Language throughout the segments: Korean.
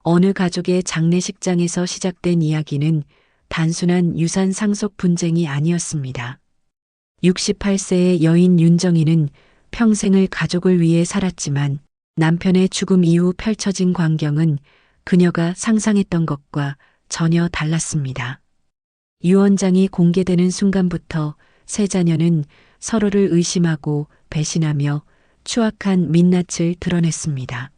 어느 가족의 장례식장에서 시작된 이야기는 단순한 유산 상속 분쟁이 아니었습니다. 68세의 여인 윤정희는 평생을 가족을 위해 살았지만 남편의 죽음 이후 펼쳐진 광경은 그녀가 상상했던 것과 전혀 달랐습니다. 유언장이 공개되는 순간부터 세 자녀는 서로를 의심하고 배신하며 추악한 민낯을 드러냈습니다.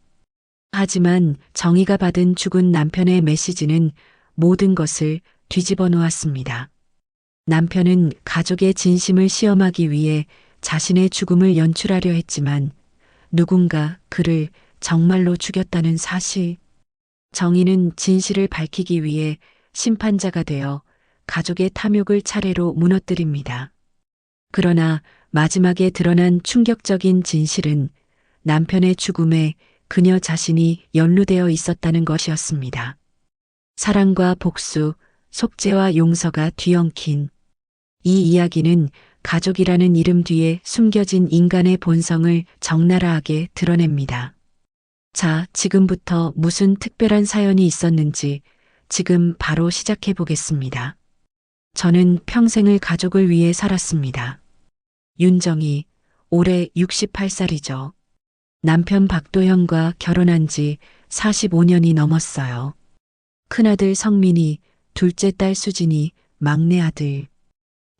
하지만 정희가 받은 죽은 남편의 메시지는 모든 것을 뒤집어 놓았습니다. 남편은 가족의 진심을 시험하기 위해 자신의 죽음을 연출하려 했지만 누군가 그를 정말로 죽였다는 사실. 정희는 진실을 밝히기 위해 심판자가 되어 가족의 탐욕을 차례로 무너뜨립니다. 그러나 마지막에 드러난 충격적인 진실은 남편의 죽음에 그녀 자신이 연루되어 있었다는 것이었습니다. 사랑과 복수, 속죄와 용서가 뒤엉킨 이 이야기는 가족이라는 이름 뒤에 숨겨진 인간의 본성을 적나라하게 드러냅니다. 자, 지금부터 무슨 특별한 사연이 있었는지 지금 바로 시작해 보겠습니다. 저는 평생을 가족을 위해 살았습니다. 윤정희, 올해 68살이죠. 남편 박도현과 결혼한 지 45년이 넘었어요. 큰아들 성민이, 둘째 딸 수진이, 막내 아들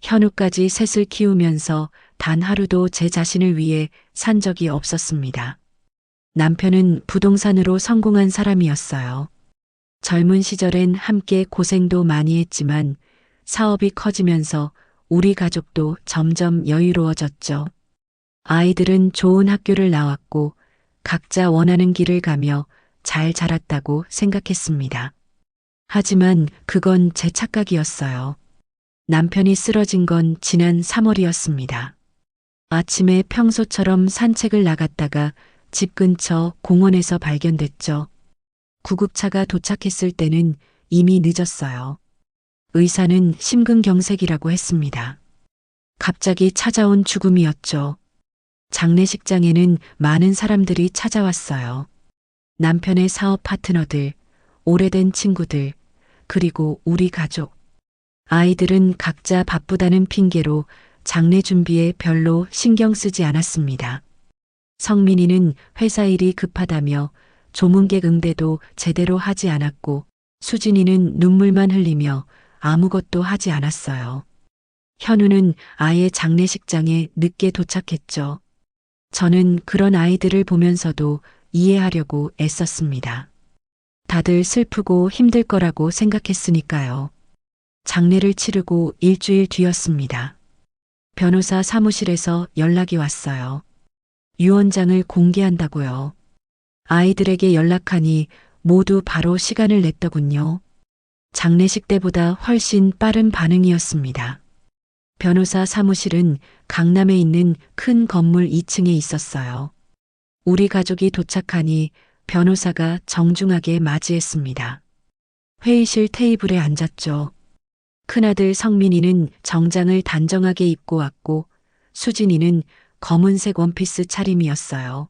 현우까지 셋을 키우면서 단 하루도 제 자신을 위해 산 적이 없었습니다. 남편은 부동산으로 성공한 사람이었어요. 젊은 시절엔 함께 고생도 많이 했지만 사업이 커지면서 우리 가족도 점점 여유로워졌죠. 아이들은 좋은 학교를 나왔고 각자 원하는 길을 가며 잘 자랐다고 생각했습니다. 하지만 그건 제 착각이었어요. 남편이 쓰러진 건 지난 3월이었습니다. 아침에 평소처럼 산책을 나갔다가 집 근처 공원에서 발견됐죠. 구급차가 도착했을 때는 이미 늦었어요. 의사는 심근경색이라고 했습니다. 갑자기 찾아온 죽음이었죠. 장례식장에는 많은 사람들이 찾아왔어요. 남편의 사업 파트너들, 오래된 친구들, 그리고 우리 가족. 아이들은 각자 바쁘다는 핑계로 장례 준비에 별로 신경 쓰지 않았습니다. 성민이는 회사 일이 급하다며 조문객 응대도 제대로 하지 않았고 수진이는 눈물만 흘리며 아무것도 하지 않았어요. 현우는 아예 장례식장에 늦게 도착했죠. 저는 그런 아이들을 보면서도 이해하려고 애썼습니다. 다들 슬프고 힘들 거라고 생각했으니까요. 장례를 치르고 일주일 뒤였습니다. 변호사 사무실에서 연락이 왔어요. 유언장을 공개한다고요. 아이들에게 연락하니 모두 바로 시간을 냈더군요. 장례식 때보다 훨씬 빠른 반응이었습니다. 변호사 사무실은 강남에 있는 큰 건물 2층에 있었어요. 우리 가족이 도착하니 변호사가 정중하게 맞이했습니다. 회의실 테이블에 앉았죠. 큰아들 성민이는 정장을 단정하게 입고 왔고 수진이는 검은색 원피스 차림이었어요.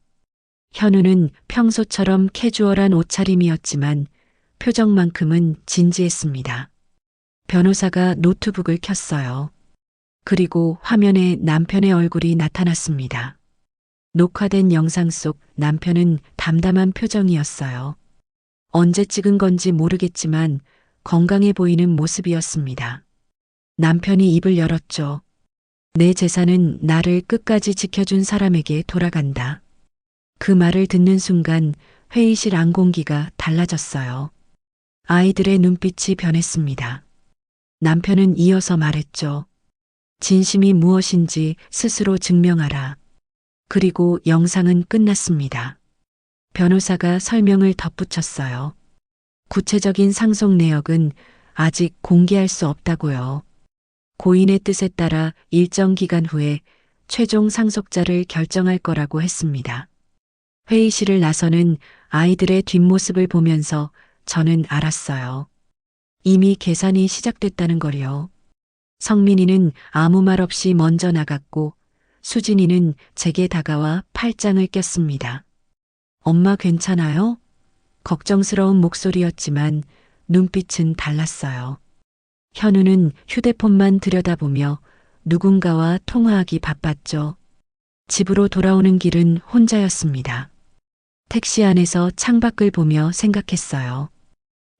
현우는 평소처럼 캐주얼한 옷차림이었지만 표정만큼은 진지했습니다. 변호사가 노트북을 켰어요. 그리고 화면에 남편의 얼굴이 나타났습니다. 녹화된 영상 속 남편은 담담한 표정이었어요. 언제 찍은 건지 모르겠지만 건강해 보이는 모습이었습니다. 남편이 입을 열었죠. 내 재산은 나를 끝까지 지켜준 사람에게 돌아간다. 그 말을 듣는 순간 회의실 안공기가 달라졌어요. 아이들의 눈빛이 변했습니다. 남편은 이어서 말했죠. 진심이 무엇인지 스스로 증명하라. 그리고 영상은 끝났습니다. 변호사가 설명을 덧붙였어요. 구체적인 상속 내역은 아직 공개할 수 없다고요. 고인의 뜻에 따라 일정 기간 후에 최종 상속자를 결정할 거라고 했습니다. 회의실을 나서는 아이들의 뒷모습을 보면서 저는 알았어요. 이미 계산이 시작됐다는 걸요. 성민이는 아무 말 없이 먼저 나갔고 수진이는 제게 다가와 팔짱을 꼈습니다. 엄마 괜찮아요? 걱정스러운 목소리였지만 눈빛은 달랐어요. 현우는 휴대폰만 들여다보며 누군가와 통화하기 바빴죠. 집으로 돌아오는 길은 혼자였습니다. 택시 안에서 창밖을 보며 생각했어요.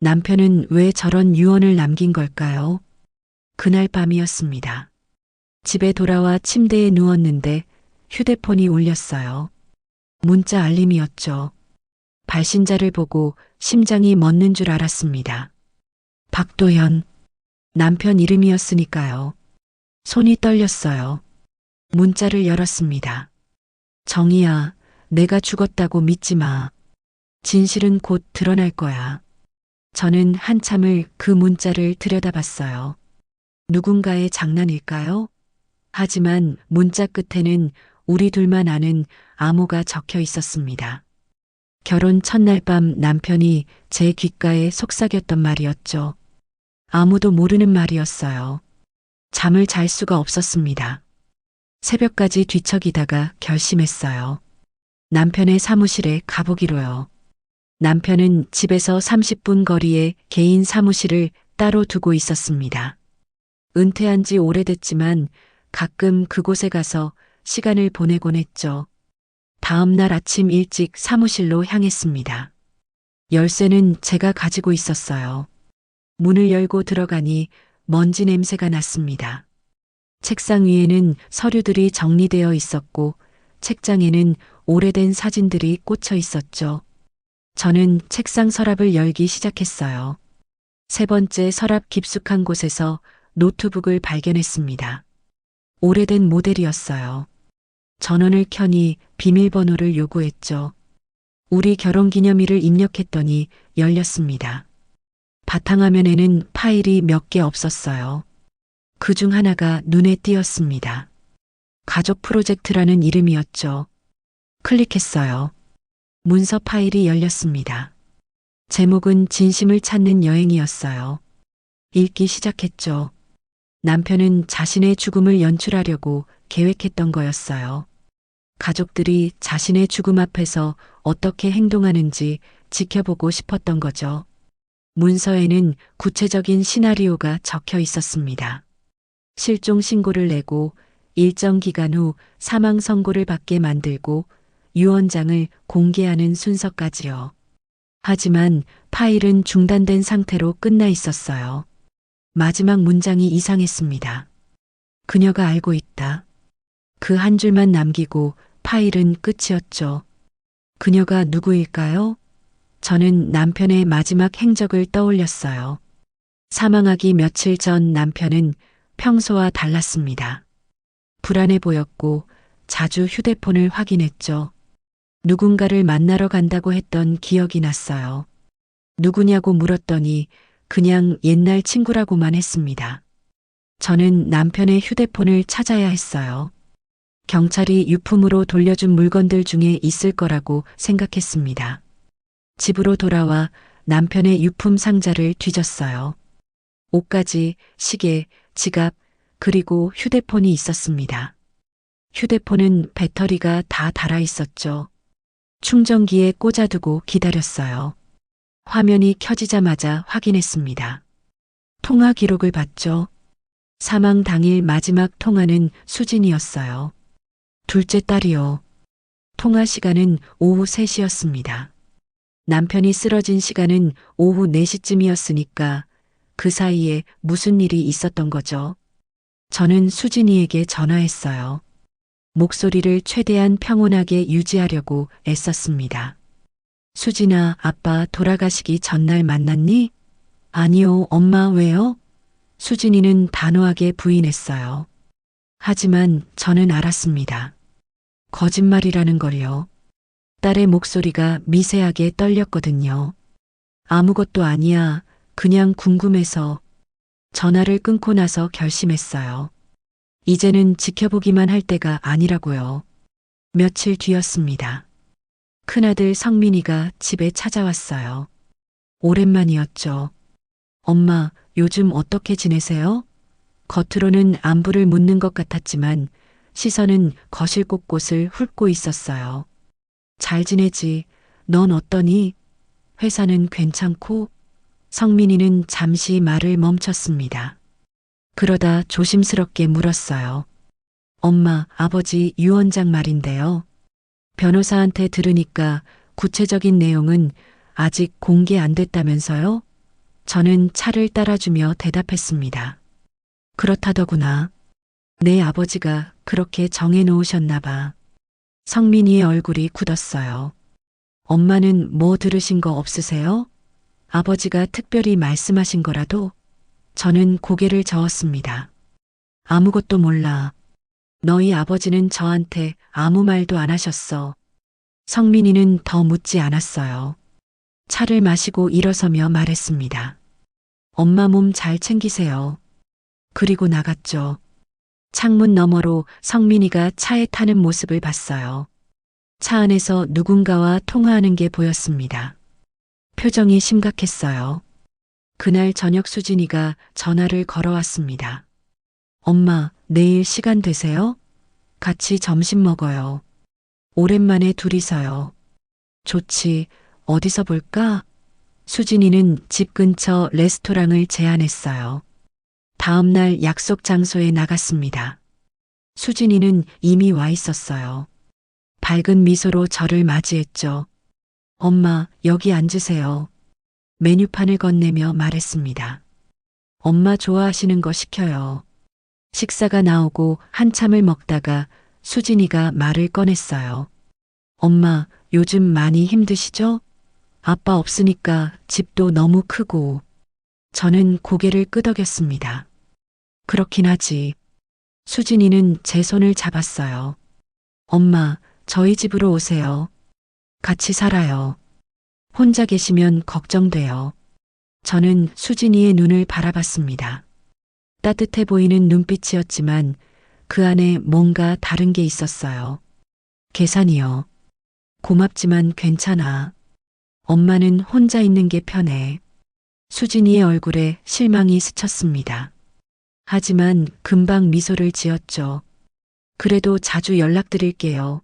남편은 왜 저런 유언을 남긴 걸까요? 그날 밤이었습니다. 집에 돌아와 침대에 누웠는데 휴대폰이 울렸어요. 문자 알림이었죠. 발신자를 보고 심장이 멎는 줄 알았습니다. 박도현. 남편 이름이었으니까요. 손이 떨렸어요. 문자를 열었습니다. 정희야, 내가 죽었다고 믿지 마. 진실은 곧 드러날 거야. 저는 한참을 그 문자를 들여다봤어요. 누군가의 장난일까요? 하지만 문자 끝에는 우리 둘만 아는 암호가 적혀 있었습니다. 결혼 첫날 밤 남편이 제 귓가에 속삭였던 말이었죠. 아무도 모르는 말이었어요. 잠을 잘 수가 없었습니다. 새벽까지 뒤척이다가 결심했어요. 남편의 사무실에 가보기로요. 남편은 집에서 30분 거리에 개인 사무실을 따로 두고 있었습니다. 은퇴한 지 오래됐지만 가끔 그곳에 가서 시간을 보내곤 했죠. 다음 날 아침 일찍 사무실로 향했습니다. 열쇠는 제가 가지고 있었어요. 문을 열고 들어가니 먼지 냄새가 났습니다. 책상 위에는 서류들이 정리되어 있었고 책장에는 오래된 사진들이 꽂혀 있었죠. 저는 책상 서랍을 열기 시작했어요. 세 번째 서랍 깊숙한 곳에서 노트북을 발견했습니다. 오래된 모델이었어요. 전원을 켜니 비밀번호를 요구했죠. 우리 결혼기념일을 입력했더니 열렸습니다. 바탕화면에는 파일이 몇 개 없었어요. 그 중 하나가 눈에 띄었습니다. 가족 프로젝트라는 이름이었죠. 클릭했어요. 문서 파일이 열렸습니다. 제목은 진심을 찾는 여행이었어요. 읽기 시작했죠. 남편은 자신의 죽음을 연출하려고 계획했던 거였어요. 가족들이 자신의 죽음 앞에서 어떻게 행동하는지 지켜보고 싶었던 거죠. 문서에는 구체적인 시나리오가 적혀 있었습니다. 실종 신고를 내고 일정 기간 후 사망 선고를 받게 만들고 유언장을 공개하는 순서까지요. 하지만 파일은 중단된 상태로 끝나 있었어요. 마지막 문장이 이상했습니다. 그녀가 알고 있다. 그 한 줄만 남기고 파일은 끝이었죠. 그녀가 누구일까요? 저는 남편의 마지막 행적을 떠올렸어요. 사망하기 며칠 전 남편은 평소와 달랐습니다. 불안해 보였고 자주 휴대폰을 확인했죠. 누군가를 만나러 간다고 했던 기억이 났어요. 누구냐고 물었더니 그냥 옛날 친구라고만 했습니다. 저는 남편의 휴대폰을 찾아야 했어요. 경찰이 유품으로 돌려준 물건들 중에 있을 거라고 생각했습니다. 집으로 돌아와 남편의 유품 상자를 뒤졌어요. 옷가지, 시계, 지갑, 그리고 휴대폰이 있었습니다. 휴대폰은 배터리가 다 닳아 있었죠. 충전기에 꽂아두고 기다렸어요. 화면이 켜지자마자 확인했습니다. 통화 기록을 봤죠. 사망 당일 마지막 통화는 수진이었어요. 둘째 딸이요. 통화 시간은 오후 3시였습니다. 남편이 쓰러진 시간은 오후 4시쯤이었으니까 그 사이에 무슨 일이 있었던 거죠. 저는 수진이에게 전화했어요. 목소리를 최대한 평온하게 유지하려고 애썼습니다. 수진아, 아빠 돌아가시기 전날 만났니? 아니요, 엄마 왜요? 수진이는 단호하게 부인했어요. 하지만 저는 알았습니다. 거짓말이라는 걸요. 딸의 목소리가 미세하게 떨렸거든요. 아무것도 아니야. 그냥 궁금해서. 전화를 끊고 나서 결심했어요. 이제는 지켜보기만 할 때가 아니라고요. 며칠 뒤였습니다. 큰아들 성민이가 집에 찾아왔어요. 오랜만이었죠. 엄마, 요즘 어떻게 지내세요? 겉으로는 안부를 묻는 것 같았지만 시선은 거실 곳곳을 훑고 있었어요. 잘 지내지. 넌 어떠니? 회사는 괜찮고? 성민이는 잠시 말을 멈췄습니다. 그러다 조심스럽게 물었어요. 엄마, 아버지 유 원장 말인데요. 변호사한테 들으니까 구체적인 내용은 아직 공개 안 됐다면서요? 저는 차를 따라주며 대답했습니다. 그렇다더구나. 내 아버지가 그렇게 정해놓으셨나 봐. 성민이의 얼굴이 굳었어요. 엄마는 뭐 들으신 거 없으세요? 아버지가 특별히 말씀하신 거라도? 저는 고개를 저었습니다. 아무것도 몰라. 너희 아버지는 저한테 아무 말도 안 하셨어. 성민이는 더 묻지 않았어요. 차를 마시고 일어서며 말했습니다. 엄마 몸 잘 챙기세요. 그리고 나갔죠. 창문 너머로 성민이가 차에 타는 모습을 봤어요. 차 안에서 누군가와 통화하는 게 보였습니다. 표정이 심각했어요. 그날 저녁 수진이가 전화를 걸어왔습니다. 엄마, 내일 시간 되세요? 같이 점심 먹어요. 오랜만에 둘이서요. 좋지. 어디서 볼까? 수진이는 집 근처 레스토랑을 제안했어요. 다음 날 약속 장소에 나갔습니다. 수진이는 이미 와 있었어요. 밝은 미소로 저를 맞이했죠. 엄마, 여기 앉으세요. 메뉴판을 건네며 말했습니다. 엄마 좋아하시는 거 시켜요. 식사가 나오고 한참을 먹다가 수진이가 말을 꺼냈어요. 엄마, 요즘 많이 힘드시죠? 아빠 없으니까 집도 너무 크고. 저는 고개를 끄덕였습니다. 그렇긴 하지. 수진이는 제 손을 잡았어요. 엄마, 저희 집으로 오세요. 같이 살아요. 혼자 계시면 걱정돼요. 저는 수진이의 눈을 바라봤습니다. 따뜻해 보이는 눈빛이었지만 그 안에 뭔가 다른 게 있었어요. 계산이요. 고맙지만 괜찮아. 엄마는 혼자 있는 게 편해. 수진이의 얼굴에 실망이 스쳤습니다. 하지만 금방 미소를 지었죠. 그래도 자주 연락드릴게요.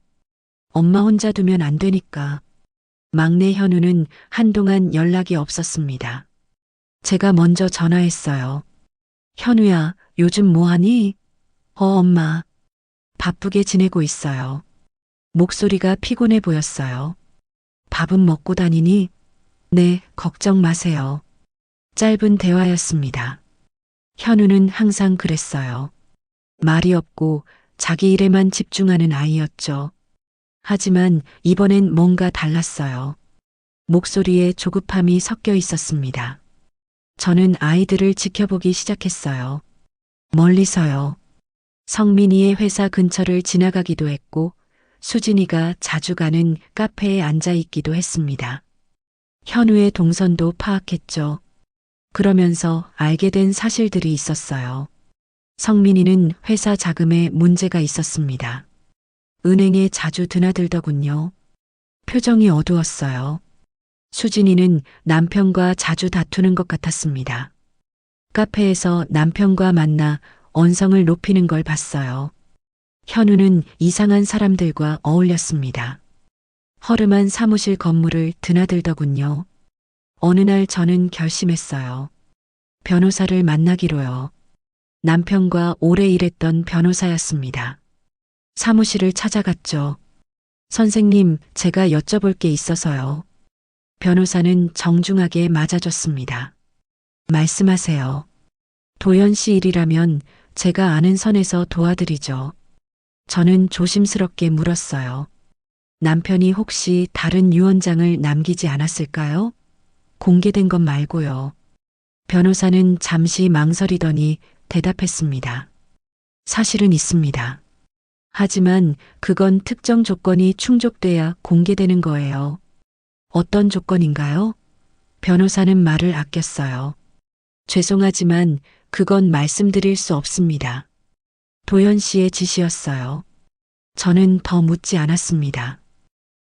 엄마 혼자 두면 안 되니까. 막내 현우는 한동안 연락이 없었습니다. 제가 먼저 전화했어요. 현우야, 요즘 뭐하니? 엄마. 바쁘게 지내고 있어요. 목소리가 피곤해 보였어요. 밥은 먹고 다니니? 네, 걱정 마세요. 짧은 대화였습니다. 현우는 항상 그랬어요. 말이 없고 자기 일에만 집중하는 아이였죠. 하지만 이번엔 뭔가 달랐어요. 목소리에 조급함이 섞여 있었습니다. 저는 아이들을 지켜보기 시작했어요. 멀리서요. 성민이의 회사 근처를 지나가기도 했고 수진이가 자주 가는 카페에 앉아 있기도 했습니다. 현우의 동선도 파악했죠. 그러면서 알게 된 사실들이 있었어요. 성민이는 회사 자금에 문제가 있었습니다. 은행에 자주 드나들더군요. 표정이 어두웠어요. 수진이는 남편과 자주 다투는 것 같았습니다. 카페에서 남편과 만나 언성을 높이는 걸 봤어요. 현우는 이상한 사람들과 어울렸습니다. 허름한 사무실 건물을 드나들더군요. 어느 날 저는 결심했어요. 변호사를 만나기로요. 남편과 오래 일했던 변호사였습니다. 사무실을 찾아갔죠. 선생님, 제가 여쭤볼 게 있어서요. 변호사는 정중하게 맞아줬습니다. 말씀하세요. 도연 씨 일이라면 제가 아는 선에서 도와드리죠. 저는 조심스럽게 물었어요. 남편이 혹시 다른 유언장을 남기지 않았을까요? 공개된 것 말고요. 변호사는 잠시 망설이더니 대답했습니다. 사실은 있습니다. 하지만 그건 특정 조건이 충족돼야 공개되는 거예요. 어떤 조건인가요? 변호사는 말을 아꼈어요. 죄송하지만 그건 말씀드릴 수 없습니다. 도연 씨의 지시였어요. 저는 더 묻지 않았습니다.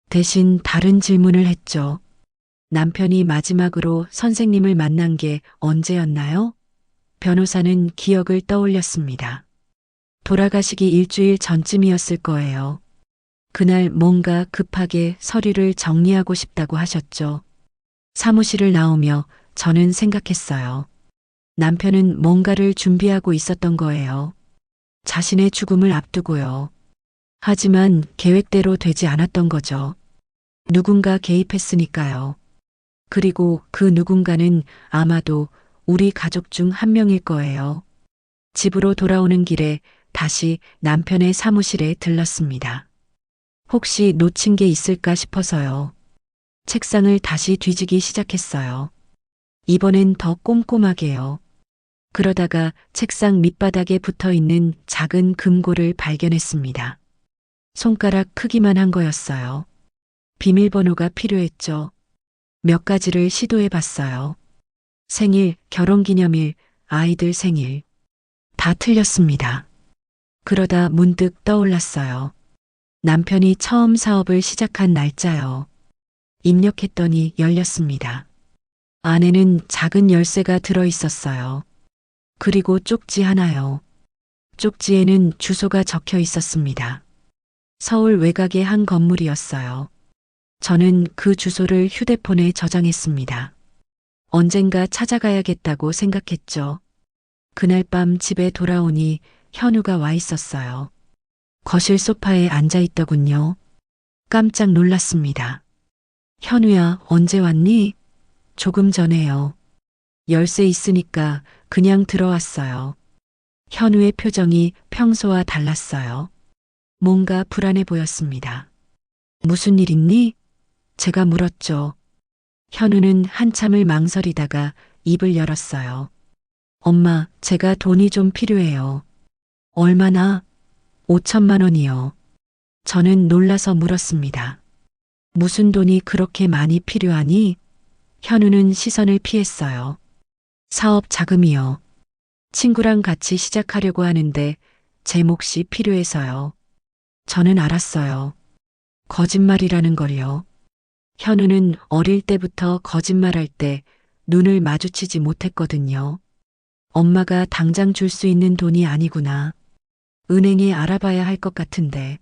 대신 다른 질문을 했죠. 남편이 마지막으로 선생님을 만난 게 언제였나요? 변호사는 기억을 떠올렸습니다. 돌아가시기 일주일 전쯤이었을 거예요. 그날 뭔가 급하게 서류를 정리하고 싶다고 하셨죠. 사무실을 나오며 저는 생각했어요. 남편은 뭔가를 준비하고 있었던 거예요. 자신의 죽음을 앞두고요. 하지만 계획대로 되지 않았던 거죠. 누군가 개입했으니까요. 그리고 그 누군가는 아마도 우리 가족 중 한 명일 거예요. 집으로 돌아오는 길에 다시 남편의 사무실에 들렀습니다. 혹시 놓친 게 있을까 싶어서요. 책상을 다시 뒤지기 시작했어요. 이번엔 더 꼼꼼하게요. 그러다가 책상 밑바닥에 붙어 있는 작은 금고를 발견했습니다. 손가락 크기만 한 거였어요. 비밀번호가 필요했죠. 몇 가지를 시도해 봤어요. 생일, 결혼기념일, 아이들 생일. 다 틀렸습니다. 그러다 문득 떠올랐어요. 남편이 처음 사업을 시작한 날짜요. 입력했더니 열렸습니다. 안에는 작은 열쇠가 들어 있었어요. 그리고 쪽지 하나요. 쪽지에는 주소가 적혀 있었습니다. 서울 외곽의 한 건물이었어요. 저는 그 주소를 휴대폰에 저장했습니다. 언젠가 찾아가야겠다고 생각했죠. 그날 밤 집에 돌아오니 현우가 와 있었어요. 거실 소파에 앉아 있더군요. 깜짝 놀랐습니다. 현우야, 언제 왔니? 조금 전에요. 열쇠 있으니까 그냥 들어왔어요. 현우의 표정이 평소와 달랐어요. 뭔가 불안해 보였습니다. 무슨 일 있니? 제가 물었죠. 현우는 한참을 망설이다가 입을 열었어요. 엄마, 제가 돈이 좀 필요해요. 얼마나? 5천만 원이요. 저는 놀라서 물었습니다. 무슨 돈이 그렇게 많이 필요하니? 현우는 시선을 피했어요. 사업 자금이요. 친구랑 같이 시작하려고 하는데 제 몫이 필요해서요. 저는 알았어요. 거짓말이라는 걸요. 현우는 어릴 때부터 거짓말할 때 눈을 마주치지 못했거든요. 엄마가 당장 줄 수 있는 돈이 아니구나. 은행에 알아봐야 할 것 같은데.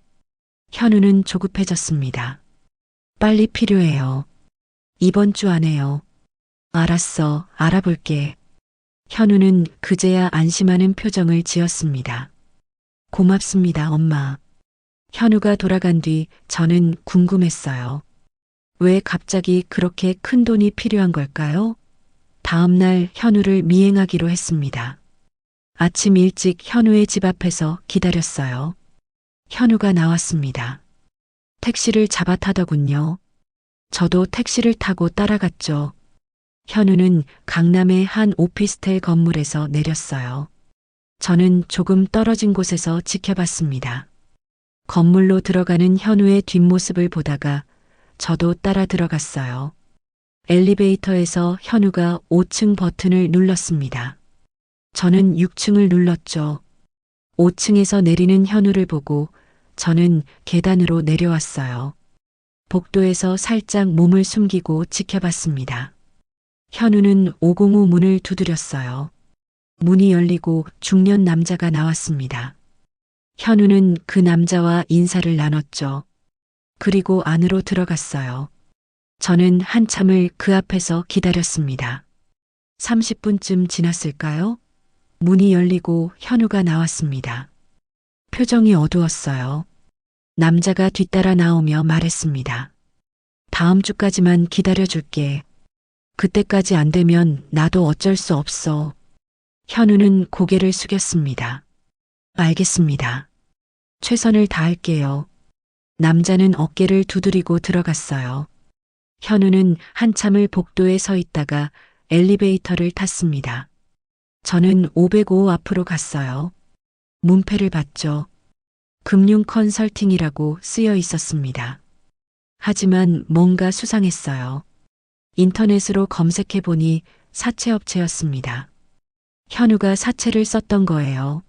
현우는 조급해졌습니다. 빨리 필요해요. 이번 주 안에요. 알았어, 알아볼게. 현우는 그제야 안심하는 표정을 지었습니다. 고맙습니다, 엄마. 현우가 돌아간 뒤 저는 궁금했어요. 왜 갑자기 그렇게 큰 돈이 필요한 걸까요? 다음 날 현우를 미행하기로 했습니다. 아침 일찍 현우의 집 앞에서 기다렸어요. 현우가 나왔습니다. 택시를 잡아 타더군요. 저도 택시를 타고 따라갔죠. 현우는 강남의 한 오피스텔 건물에서 내렸어요. 저는 조금 떨어진 곳에서 지켜봤습니다. 건물로 들어가는 현우의 뒷모습을 보다가 저도 따라 들어갔어요. 엘리베이터에서 현우가 5층 버튼을 눌렀습니다. 저는 6층을 눌렀죠. 5층에서 내리는 현우를 보고 저는 계단으로 내려왔어요. 복도에서 살짝 몸을 숨기고 지켜봤습니다. 현우는 505 문을 두드렸어요. 문이 열리고 중년 남자가 나왔습니다. 현우는 그 남자와 인사를 나눴죠. 그리고 안으로 들어갔어요. 저는 한참을 그 앞에서 기다렸습니다. 30분쯤 지났을까요? 문이 열리고 현우가 나왔습니다. 표정이 어두웠어요. 남자가 뒤따라 나오며 말했습니다. 다음 주까지만 기다려줄게. 그때까지 안 되면 나도 어쩔 수 없어. 현우는 고개를 숙였습니다. 알겠습니다. 최선을 다할게요. 남자는 어깨를 두드리고 들어갔어요. 현우는 한참을 복도에 서 있다가 엘리베이터를 탔습니다. 저는 505 앞으로 갔어요. 문패를 봤죠. 금융 컨설팅이라고 쓰여 있었습니다. 하지만 뭔가 수상했어요. 인터넷으로 검색해 보니 사채업체였습니다. 현우가 사채를 썼던 거예요.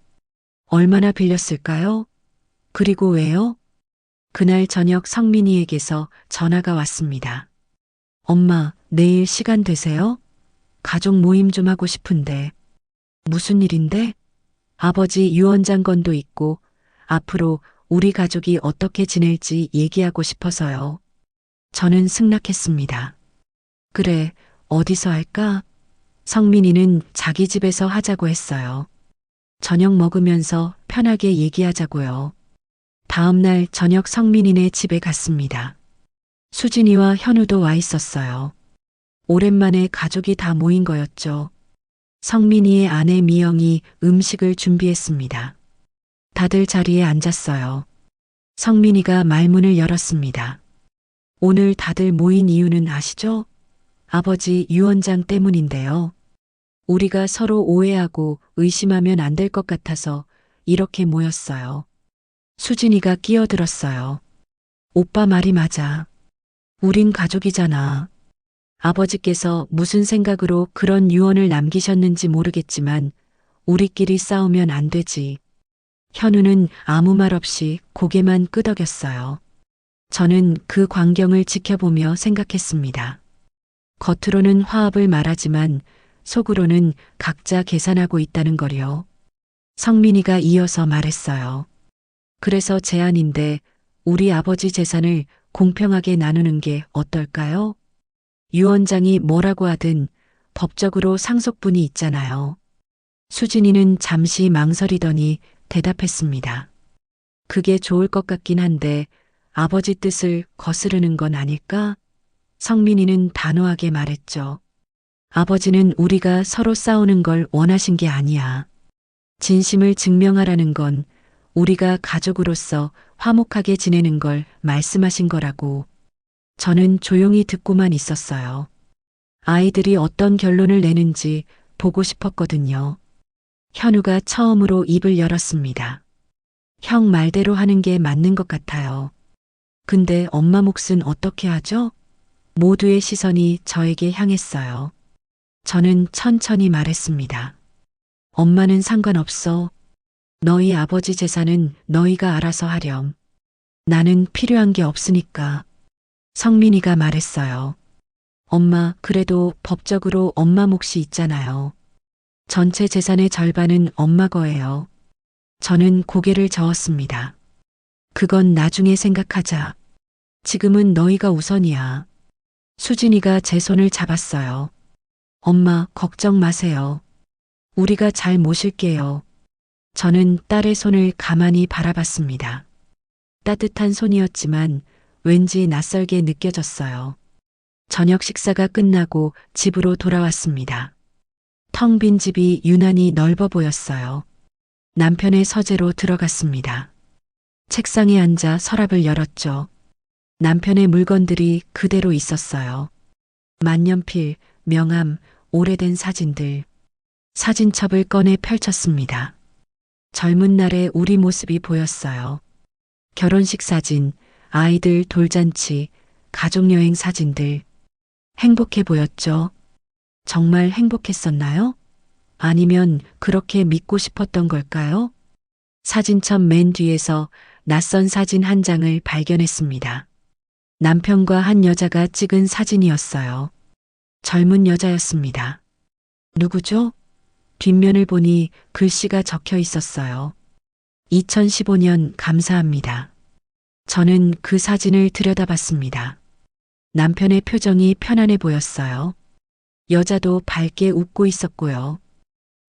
얼마나 빌렸을까요? 그리고 왜요? 그날 저녁 성민이에게서 전화가 왔습니다. 엄마, 내일 시간 되세요? 가족 모임 좀 하고 싶은데. 무슨 일인데? 아버지 유언장 건도 있고 앞으로 우리 가족이 어떻게 지낼지 얘기하고 싶어서요. 저는 승낙했습니다. 그래, 어디서 할까? 성민이는 자기 집에서 하자고 했어요. 저녁 먹으면서 편하게 얘기하자고요. 다음 날 저녁 성민이네 집에 갔습니다. 수진이와 현우도 와 있었어요. 오랜만에 가족이 다 모인 거였죠. 성민이의 아내 미영이 음식을 준비했습니다. 다들 자리에 앉았어요. 성민이가 말문을 열었습니다. 오늘 다들 모인 이유는 아시죠? 아버지 유 원장 때문인데요. 우리가 서로 오해하고 의심하면 안 될 것 같아서 이렇게 모였어요. 수진이가 끼어들었어요. 오빠 말이 맞아. 우린 가족이잖아. 아버지께서 무슨 생각으로 그런 유언을 남기셨는지 모르겠지만 우리끼리 싸우면 안 되지. 현우는 아무 말 없이 고개만 끄덕였어요. 저는 그 광경을 지켜보며 생각했습니다. 겉으로는 화합을 말하지만 속으로는 각자 계산하고 있다는 거요. 성민이가 이어서 말했어요. 그래서 제안인데 우리 아버지 재산을 공평하게 나누는 게 어떨까요? 유 원장이 뭐라고 하든 법적으로 상속분이 있잖아요. 수진이는 잠시 망설이더니 대답했습니다. 그게 좋을 것 같긴 한데 아버지 뜻을 거스르는 건 아닐까? 성민이는 단호하게 말했죠. 아버지는 우리가 서로 싸우는 걸 원하신 게 아니야. 진심을 증명하라는 건 우리가 가족으로서 화목하게 지내는 걸 말씀하신 거라고. 저는 조용히 듣고만 있었어요. 아이들이 어떤 결론을 내는지 보고 싶었거든요. 현우가 처음으로 입을 열었습니다. 형 말대로 하는 게 맞는 것 같아요. 근데 엄마 몫은 어떻게 하죠? 모두의 시선이 저에게 향했어요. 저는 천천히 말했습니다. 엄마는 상관없어. 너희 아버지 재산은 너희가 알아서 하렴. 나는 필요한 게 없으니까. 성민이가 말했어요. 엄마, 그래도 법적으로 엄마 몫이 있잖아요. 전체 재산의 절반은 엄마 거예요. 저는 고개를 저었습니다. 그건 나중에 생각하자. 지금은 너희가 우선이야. 수진이가 제 손을 잡았어요. 엄마, 걱정 마세요. 우리가 잘 모실게요. 저는 딸의 손을 가만히 바라봤습니다. 따뜻한 손이었지만 왠지 낯설게 느껴졌어요. 저녁 식사가 끝나고 집으로 돌아왔습니다. 텅 빈 집이 유난히 넓어 보였어요. 남편의 서재로 들어갔습니다. 책상에 앉아 서랍을 열었죠. 남편의 물건들이 그대로 있었어요. 만년필, 명함, 오래된 사진들. 사진첩을 꺼내 펼쳤습니다. 젊은 날의 우리 모습이 보였어요. 결혼식 사진, 아이들 돌잔치, 가족여행 사진들. 행복해 보였죠. 정말 행복했었나요? 아니면 그렇게 믿고 싶었던 걸까요? 사진첩 맨 뒤에서 낯선 사진 한 장을 발견했습니다. 남편과 한 여자가 찍은 사진이었어요. 젊은 여자였습니다. 누구죠? 뒷면을 보니 글씨가 적혀 있었어요. 2015년 감사합니다. 저는 그 사진을 들여다봤습니다. 남편의 표정이 편안해 보였어요. 여자도 밝게 웃고 있었고요.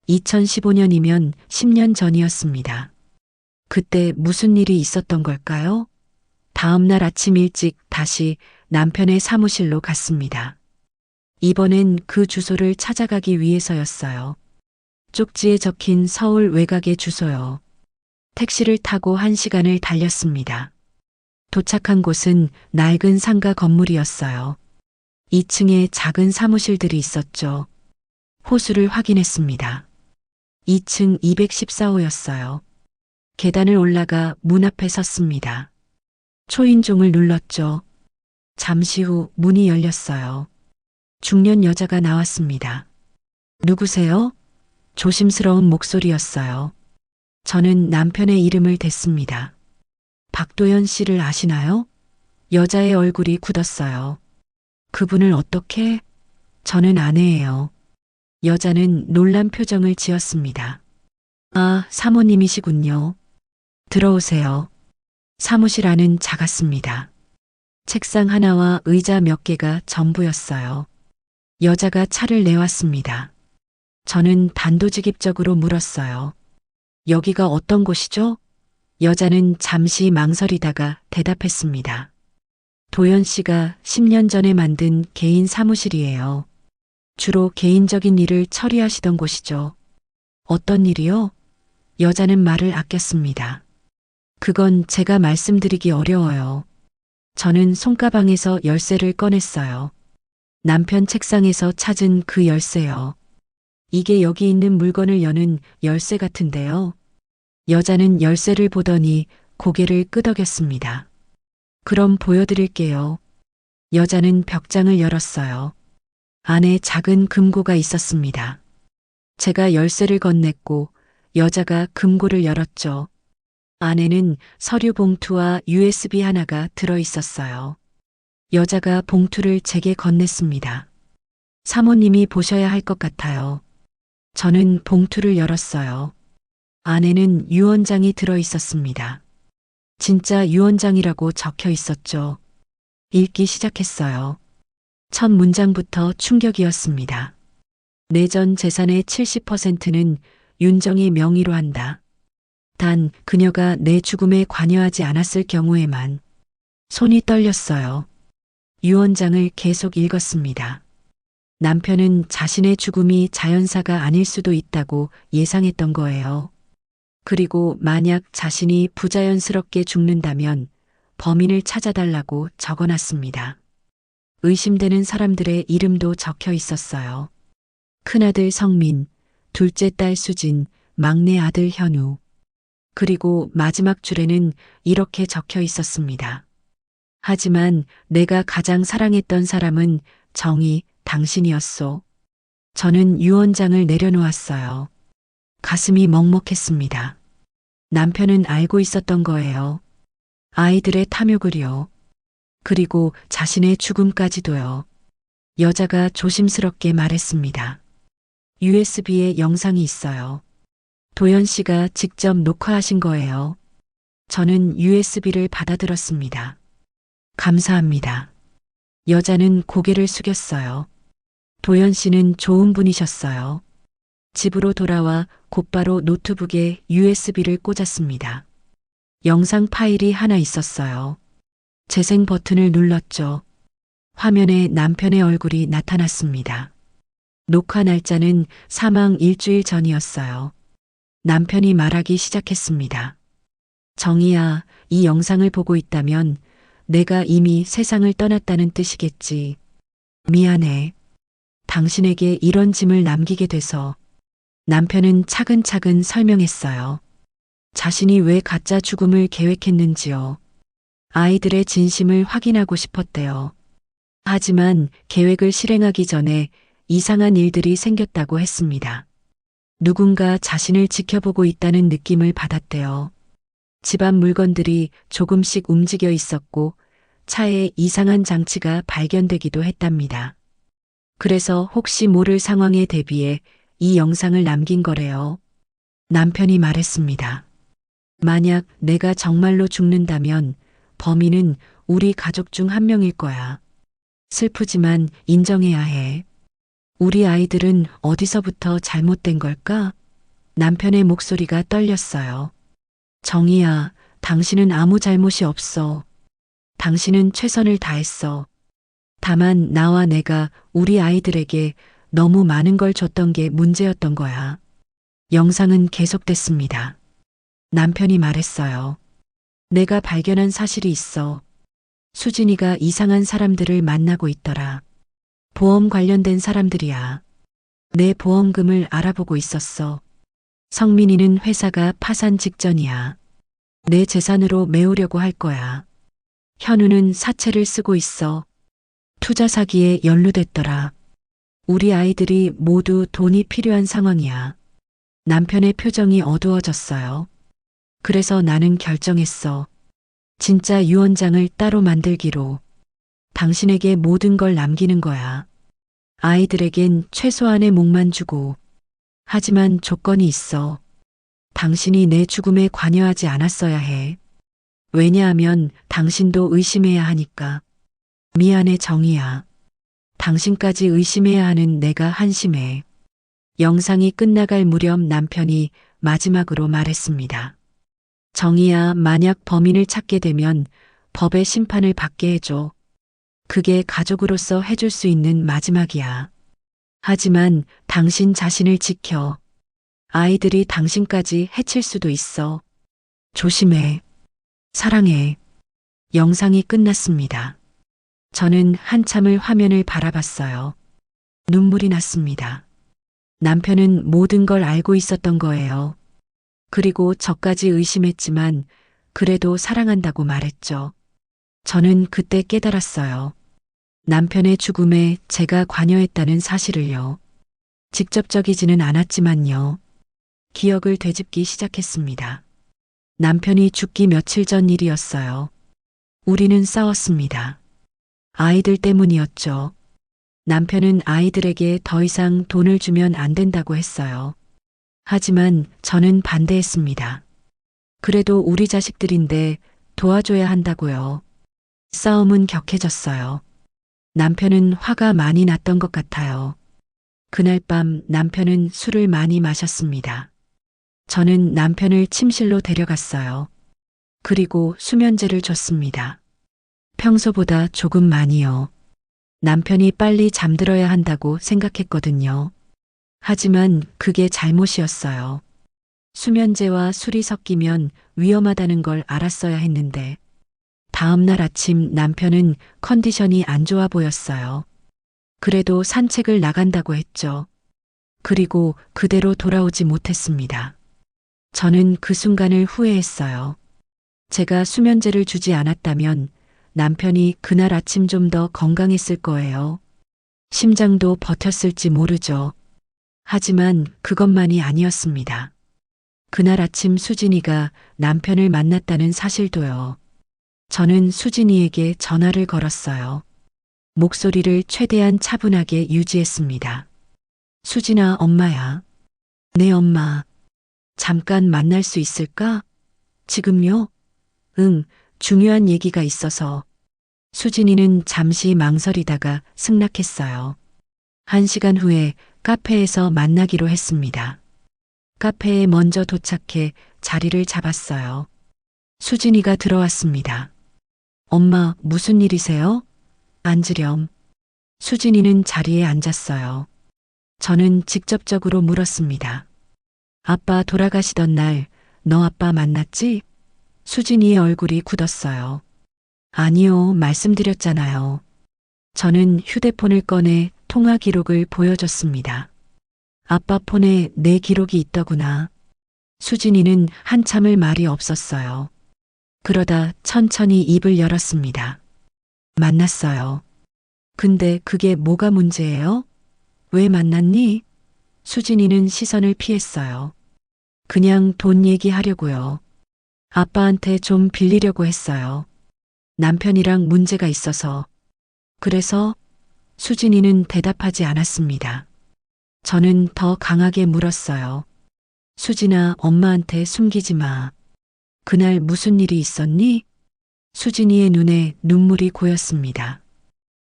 2015년이면 10년 전이었습니다. 그때 무슨 일이 있었던 걸까요? 다음 날 아침 일찍 다시 남편의 사무실로 갔습니다. 이번엔 그 주소를 찾아가기 위해서였어요. 쪽지에 적힌 서울 외곽의 주소요. 택시를 타고 1시간을 달렸습니다. 도착한 곳은 낡은 상가 건물이었어요. 2층에 작은 사무실들이 있었죠. 호수를 확인했습니다. 2층 214호였어요. 계단을 올라가 문 앞에 섰습니다. 초인종을 눌렀죠. 잠시 후 문이 열렸어요. 중년 여자가 나왔습니다. 누구세요? 조심스러운 목소리였어요. 저는 남편의 이름을 댔습니다. 박도연 씨를 아시나요? 여자의 얼굴이 굳었어요. 그분을 어떻게? 저는 아내예요. 여자는 놀란 표정을 지었습니다. 아, 사모님이시군요. 들어오세요. 사무실 안은 작았습니다. 책상 하나와 의자 몇 개가 전부였어요. 여자가 차를 내왔습니다. 저는 단도직입적으로 물었어요. 여기가 어떤 곳이죠? 여자는 잠시 망설이다가 대답했습니다. 도연 씨가 10년 전에 만든 개인 사무실이에요. 주로 개인적인 일을 처리하시던 곳이죠. 어떤 일이요? 여자는 말을 아꼈습니다. 그건 제가 말씀드리기 어려워요. 저는 손가방에서 열쇠를 꺼냈어요. 남편 책상에서 찾은 그 열쇠요. 이게 여기 있는 물건을 여는 열쇠 같은데요. 여자는 열쇠를 보더니 고개를 끄덕였습니다. 그럼 보여드릴게요. 여자는 벽장을 열었어요. 안에 작은 금고가 있었습니다. 제가 열쇠를 건넸고 여자가 금고를 열었죠. 안에는 서류 봉투와 USB 하나가 들어 있었어요. 여자가 봉투를 제게 건넸습니다. 사모님이 보셔야 할 것 같아요. 저는 봉투를 열었어요. 안에는 유언장이 들어 있었습니다. 진짜 유언장이라고 적혀 있었죠. 읽기 시작했어요. 첫 문장부터 충격이었습니다. 내 전 재산의 70%는 윤정이 명의로 한다. 단 그녀가 내 죽음에 관여하지 않았을 경우에만. 손이 떨렸어요. 유언장을 계속 읽었습니다. 남편은 자신의 죽음이 자연사가 아닐 수도 있다고 예상했던 거예요. 그리고 만약 자신이 부자연스럽게 죽는다면 범인을 찾아달라고 적어놨습니다. 의심되는 사람들의 이름도 적혀 있었어요. 큰아들 성민, 둘째 딸 수진, 막내 아들 현우. 그리고 마지막 줄에는 이렇게 적혀 있었습니다. 하지만 내가 가장 사랑했던 사람은 정희, 당신이었소. 저는 유언장을 내려놓았어요. 가슴이 먹먹했습니다. 남편은 알고 있었던 거예요. 아이들의 탐욕을요. 그리고 자신의 죽음까지도요. 여자가 조심스럽게 말했습니다. USB에 영상이 있어요. 도연 씨가 직접 녹화하신 거예요. 저는 USB를 받아들었습니다. 감사합니다. 여자는 고개를 숙였어요. 도연 씨는 좋은 분이셨어요. 집으로 돌아와 곧바로 노트북에 USB를 꽂았습니다. 영상 파일이 하나 있었어요. 재생 버튼을 눌렀죠. 화면에 남편의 얼굴이 나타났습니다. 녹화 날짜는 사망 일주일 전이었어요. 남편이 말하기 시작했습니다. 정희야, 이 영상을 보고 있다면 내가 이미 세상을 떠났다는 뜻이겠지. 미안해. 당신에게 이런 짐을 남기게 돼서. 남편은 차근차근 설명했어요. 자신이 왜 가짜 죽음을 계획했는지요. 아이들의 진심을 확인하고 싶었대요. 하지만 계획을 실행하기 전에 이상한 일들이 생겼다고 했습니다. 누군가 자신을 지켜보고 있다는 느낌을 받았대요. 집안 물건들이 조금씩 움직여 있었고 차에 이상한 장치가 발견되기도 했답니다. 그래서 혹시 모를 상황에 대비해 이 영상을 남긴 거래요. 남편이 말했습니다. 만약 내가 정말로 죽는다면 범인은 우리 가족 중 한 명일 거야. 슬프지만 인정해야 해. 우리 아이들은 어디서부터 잘못된 걸까? 남편의 목소리가 떨렸어요. 정희야, 당신은 아무 잘못이 없어. 당신은 최선을 다했어. 다만 나와 내가 우리 아이들에게 너무 많은 걸 줬던 게 문제였던 거야. 영상은 계속됐습니다. 남편이 말했어요. 내가 발견한 사실이 있어. 수진이가 이상한 사람들을 만나고 있더라. 보험 관련된 사람들이야. 내 보험금을 알아보고 있었어. 성민이는 회사가 파산 직전이야. 내 재산으로 메우려고 할 거야. 현우는 사채를 쓰고 있어. 투자 사기에 연루됐더라. 우리 아이들이 모두 돈이 필요한 상황이야. 남편의 표정이 어두워졌어요. 그래서 나는 결정했어. 진짜 유언장을 따로 만들기로. 당신에게 모든 걸 남기는 거야. 아이들에겐 최소한의 목만 주고. 하지만 조건이 있어. 당신이 내 죽음에 관여하지 않았어야 해. 왜냐하면 당신도 의심해야 하니까. 미안해 정희야. 당신까지 의심해야 하는 내가 한심해. 영상이 끝나갈 무렵 남편이 마지막으로 말했습니다. 정희야, 만약 범인을 찾게 되면 법의 심판을 받게 해줘. 그게 가족으로서 해줄 수 있는 마지막이야. 하지만 당신 자신을 지켜. 아이들이 당신까지 해칠 수도 있어. 조심해. 사랑해. 영상이 끝났습니다. 저는 한참을 화면을 바라봤어요. 눈물이 났습니다. 남편은 모든 걸 알고 있었던 거예요. 그리고 저까지 의심했지만 그래도 사랑한다고 말했죠. 저는 그때 깨달았어요. 남편의 죽음에 제가 관여했다는 사실을요. 직접적이지는 않았지만요. 기억을 되짚기 시작했습니다. 남편이 죽기 며칠 전 일이었어요. 우리는 싸웠습니다. 아이들 때문이었죠. 남편은 아이들에게 더 이상 돈을 주면 안 된다고 했어요. 하지만 저는 반대했습니다. 그래도 우리 자식들인데 도와줘야 한다고요. 싸움은 격해졌어요. 남편은 화가 많이 났던 것 같아요. 그날 밤 남편은 술을 많이 마셨습니다. 저는 남편을 침실로 데려갔어요. 그리고 수면제를 줬습니다. 평소보다 조금 많이요. 남편이 빨리 잠들어야 한다고 생각했거든요. 하지만 그게 잘못이었어요. 수면제와 술이 섞이면 위험하다는 걸 알았어야 했는데, 다음 날 아침 남편은 컨디션이 안 좋아 보였어요. 그래도 산책을 나간다고 했죠. 그리고 그대로 돌아오지 못했습니다. 저는 그 순간을 후회했어요. 제가 수면제를 주지 않았다면 남편이 그날 아침 좀 더 건강했을 거예요. 심장도 버텼을지 모르죠. 하지만 그것만이 아니었습니다. 그날 아침 수진이가 남편을 만났다는 사실도요. 저는 수진이에게 전화를 걸었어요. 목소리를 최대한 차분하게 유지했습니다. 수진아, 엄마야. 네, 엄마. 잠깐 만날 수 있을까? 지금요? 응, 중요한 얘기가 있어서. 수진이는 잠시 망설이다가 승낙했어요. 1시간 후에 카페에서 만나기로 했습니다. 카페에 먼저 도착해 자리를 잡았어요. 수진이가 들어왔습니다. 엄마, 무슨 일이세요? 앉으렴. 수진이는 자리에 앉았어요. 저는 직접적으로 물었습니다. 아빠 돌아가시던 날, 너 아빠 만났지? 수진이의 얼굴이 굳었어요. 아니요, 말씀드렸잖아요. 저는 휴대폰을 꺼내 통화 기록을 보여줬습니다. 아빠 폰에 내 기록이 있더구나. 수진이는 한참을 말이 없었어요. 그러다 천천히 입을 열었습니다. 만났어요. 근데 그게 뭐가 문제예요? 왜 만났니? 수진이는 시선을 피했어요. 그냥 돈 얘기하려고요. 아빠한테 좀 빌리려고 했어요. 남편이랑 문제가 있어서. 그래서 수진이는 대답하지 않았습니다. 저는 더 강하게 물었어요. 수진아, 엄마한테 숨기지 마. 그날 무슨 일이 있었니? 수진이의 눈에 눈물이 고였습니다.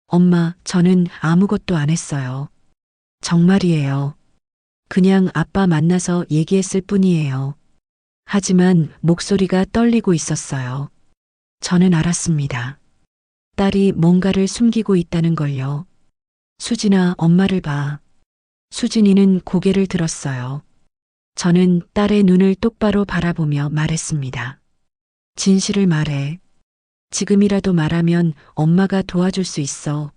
엄마, 저는 아무것도 안 했어요. 정말이에요. 그냥 아빠 만나서 얘기했을 뿐이에요. 하지만 목소리가 떨리고 있었어요. 저는 알았습니다. 딸이 뭔가를 숨기고 있다는 걸요. 수진아, 엄마를 봐. 수진이는 고개를 들었어요. 저는 딸의 눈을 똑바로 바라보며 말했습니다. 진실을 말해. 지금이라도 말하면 엄마가 도와줄 수 있어.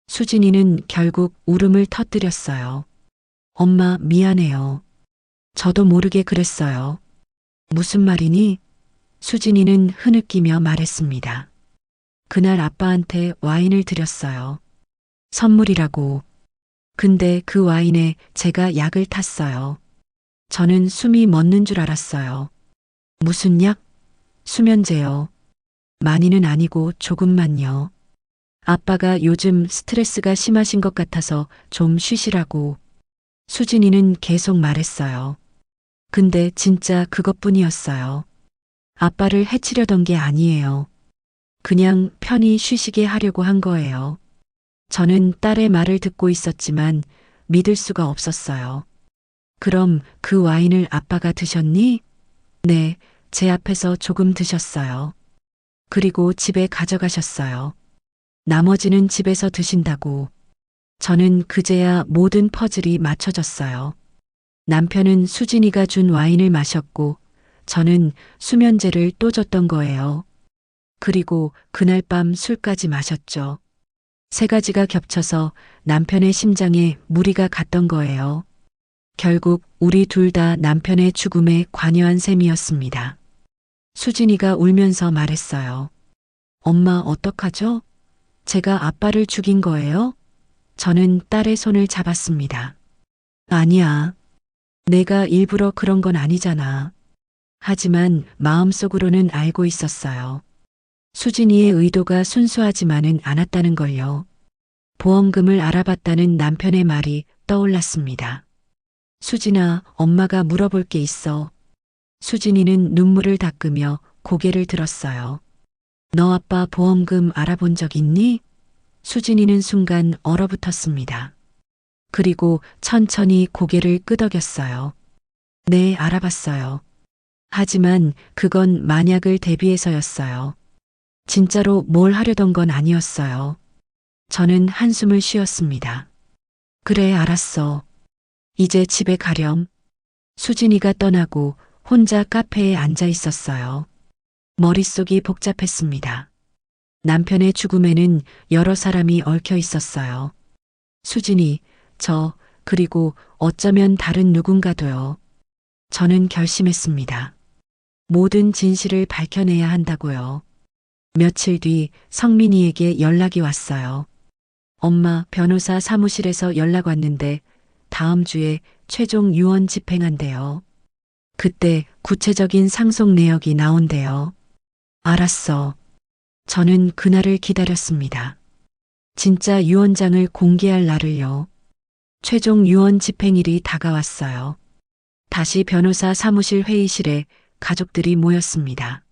수진이는 결국 울음을 터뜨렸어요. 엄마, 미안해요. 저도 모르게 그랬어요. 무슨 말이니? 수진이는 흐느끼며 말했습니다. 그날 아빠한테 와인을 드렸어요. 선물이라고. 근데 그 와인에 제가 약을 탔어요. 저는 숨이 멎는 줄 알았어요. 무슨 약? 수면제요. 많이는 아니고 조금만요. 아빠가 요즘 스트레스가 심하신 것 같아서 좀 쉬시라고. 수진이는 계속 말했어요. 근데 진짜 그것뿐이었어요. 아빠를 해치려던 게 아니에요. 그냥 편히 쉬시게 하려고 한 거예요. 저는 딸의 말을 듣고 있었지만 믿을 수가 없었어요. 그럼 그 와인을 아빠가 드셨니? 네, 제 앞에서 조금 드셨어요. 그리고 집에 가져가셨어요. 나머지는 집에서 드신다고. 저는 그제야 모든 퍼즐이 맞춰졌어요. 남편은 수진이가 준 와인을 마셨고 저는 수면제를 또 줬던 거예요. 그리고 그날 밤 술까지 마셨죠. 세 가지가 겹쳐서 남편의 심장에 무리가 갔던 거예요. 결국 우리 둘 다 남편의 죽음에 관여한 셈이었습니다. 수진이가 울면서 말했어요. 엄마 어떡하죠? 제가 아빠를 죽인 거예요? 저는 딸의 손을 잡았습니다. 아니야. 내가 일부러 그런 건 아니잖아. 하지만 마음속으로는 알고 있었어요. 수진이의 의도가 순수하지만은 않았다는 걸요. 보험금을 알아봤다는 남편의 말이 떠올랐습니다. 수진아, 엄마가 물어볼 게 있어. 수진이는 눈물을 닦으며 고개를 들었어요. 너 아빠 보험금 알아본 적 있니? 수진이는 순간 얼어붙었습니다. 그리고 천천히 고개를 끄덕였어요. 네, 알아봤어요. 하지만 그건 만약을 대비해서였어요. 진짜로 뭘 하려던 건 아니었어요. 저는 한숨을 쉬었습니다. 그래, 알았어. 이제 집에 가렴. 수진이가 떠나고 혼자 카페에 앉아 있었어요. 머릿속이 복잡했습니다. 남편의 죽음에는 여러 사람이 얽혀 있었어요. 수진이, 그리고 어쩌면 다른 누군가도요. 저는 결심했습니다. 모든 진실을 밝혀내야 한다고요. 며칠 뒤 성민이에게 연락이 왔어요. 엄마, 변호사 사무실에서 연락 왔는데 다음 주에 최종 유언 집행한대요. 그때 구체적인 상속 내역이 나온대요. 알았어. 저는 그날을 기다렸습니다. 진짜 유언장을 공개할 날을요. 최종 유언 집행일이 다가왔어요. 다시 변호사 사무실 회의실에 가족들이 모였습니다.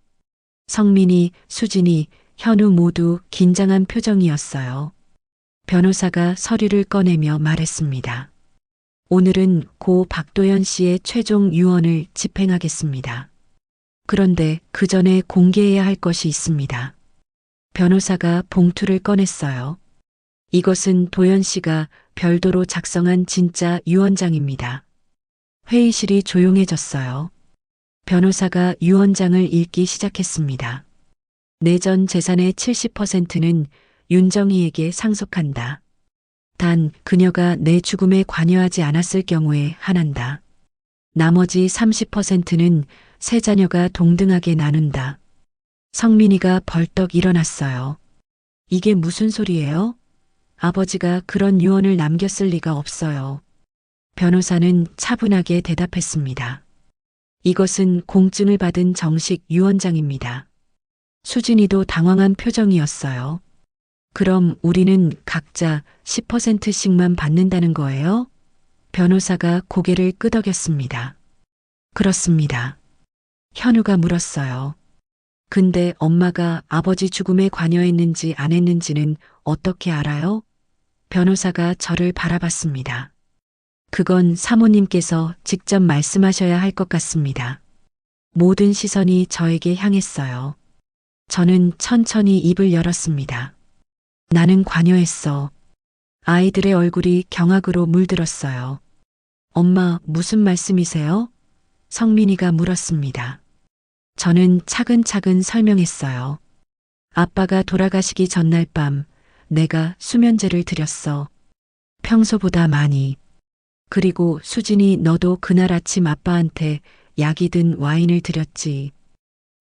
성민이, 수진이, 현우 모두 긴장한 표정이었어요. 변호사가 서류를 꺼내며 말했습니다. 오늘은 고 박도연 씨의 최종 유언을 집행하겠습니다. 그런데 그 전에 공개해야 할 것이 있습니다. 변호사가 봉투를 꺼냈어요. 이것은 도연 씨가 별도로 작성한 진짜 유언장입니다. 회의실이 조용해졌어요. 변호사가 유언장을 읽기 시작했습니다. 내 전 재산의 70%는 윤정희에게 상속한다. 단 그녀가 내 죽음에 관여하지 않았을 경우에 한한다. 나머지 30%는 세 자녀가 동등하게 나눈다. 성민이가 벌떡 일어났어요. 이게 무슨 소리예요? 아버지가 그런 유언을 남겼을 리가 없어요. 변호사는 차분하게 대답했습니다. 이것은 공증을 받은 정식 유언장입니다. 수진이도 당황한 표정이었어요. 그럼 우리는 각자 10%씩만 받는다는 거예요? 변호사가 고개를 끄덕였습니다. 그렇습니다. 현우가 물었어요. 근데 엄마가 아버지 죽음에 관여했는지 안 했는지는 어떻게 알아요? 변호사가 저를 바라봤습니다. 그건 사모님께서 직접 말씀하셔야 할 것 같습니다. 모든 시선이 저에게 향했어요. 저는 천천히 입을 열었습니다. 나는 관여했어. 아이들의 얼굴이 경악으로 물들었어요. 엄마, 무슨 말씀이세요? 성민이가 물었습니다. 저는 차근차근 설명했어요. 아빠가 돌아가시기 전날 밤 내가 수면제를 드렸어. 평소보다 많이. 그리고 수진이 너도 그날 아침 아빠한테 약이 든 와인을 드렸지.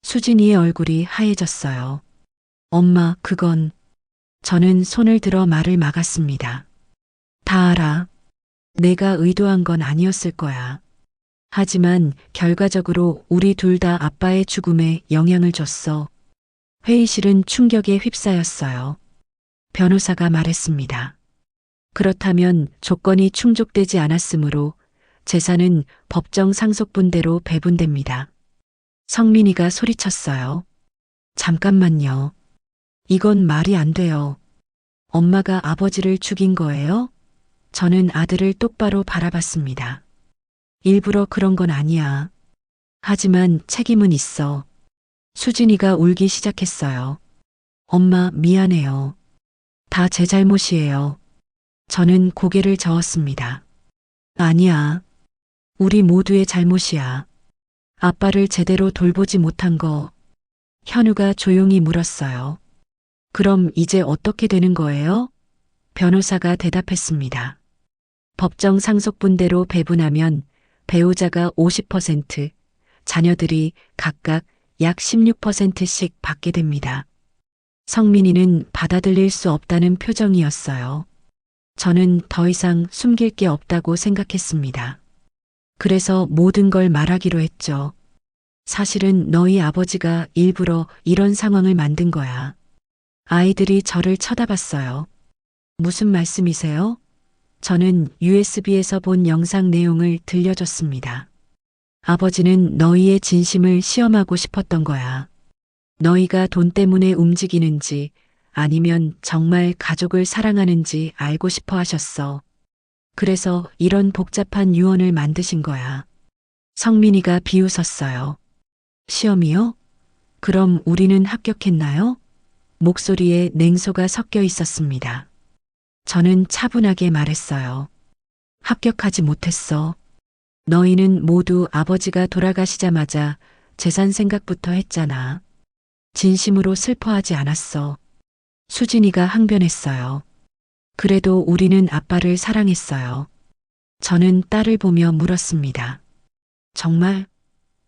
수진이의 얼굴이 하얘졌어요. 엄마, 그건... 저는 손을 들어 말을 막았습니다. 다 알아. 내가 의도한 건 아니었을 거야. 하지만 결과적으로 우리 둘 다 아빠의 죽음에 영향을 줬어. 회의실은 충격에 휩싸였어요. 변호사가 말했습니다. 그렇다면 조건이 충족되지 않았으므로 재산은 법정 상속분대로 배분됩니다. 성민이가 소리쳤어요. 잠깐만요. 이건 말이 안 돼요. 엄마가 아버지를 죽인 거예요? 저는 아들을 똑바로 바라봤습니다. 일부러 그런 건 아니야. 하지만 책임은 있어. 수진이가 울기 시작했어요. 엄마, 미안해요. 다 제 잘못이에요. 저는 고개를 저었습니다. 아니야. 우리 모두의 잘못이야. 아빠를 제대로 돌보지 못한 거. 현우가 조용히 물었어요. 그럼 이제 어떻게 되는 거예요? 변호사가 대답했습니다. 법정 상속분대로 배분하면 배우자가 50%, 자녀들이 각각 약 16%씩 받게 됩니다. 성민이는 받아들일 수 없다는 표정이었어요. 저는 더 이상 숨길 게 없다고 생각했습니다. 그래서 모든 걸 말하기로 했죠. 사실은 너희 아버지가 일부러 이런 상황을 만든 거야. 아이들이 저를 쳐다봤어요. 무슨 말씀이세요? 저는 USB에서 본 영상 내용을 들려줬습니다. 아버지는 너희의 진심을 시험하고 싶었던 거야. 너희가 돈 때문에 움직이는지 아니면 정말 가족을 사랑하는지 알고 싶어 하셨어. 그래서 이런 복잡한 유언을 만드신 거야. 성민이가 비웃었어요. 시험이요? 그럼 우리는 합격했나요? 목소리에 냉소가 섞여 있었습니다. 저는 차분하게 말했어요. 합격하지 못했어. 너희는 모두 아버지가 돌아가시자마자 재산 생각부터 했잖아. 진심으로 슬퍼하지 않았어. 수진이가 항변했어요. 그래도 우리는 아빠를 사랑했어요. 저는 딸을 보며 물었습니다. 정말?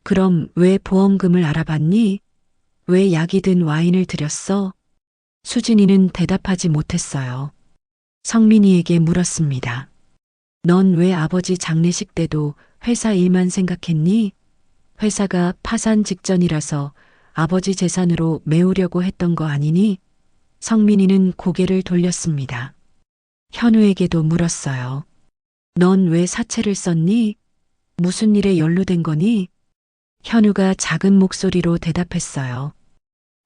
그럼 왜 보험금을 알아봤니? 왜 약이 든 와인을 드렸어? 수진이는 대답하지 못했어요. 성민이에게 물었습니다. 넌 왜 아버지 장례식 때도 회사 일만 생각했니? 회사가 파산 직전이라서 아버지 재산으로 메우려고 했던 거 아니니? 성민이는 고개를 돌렸습니다. 현우에게도 물었어요. 넌 왜 사채를 썼니? 무슨 일에 연루된 거니? 현우가 작은 목소리로 대답했어요.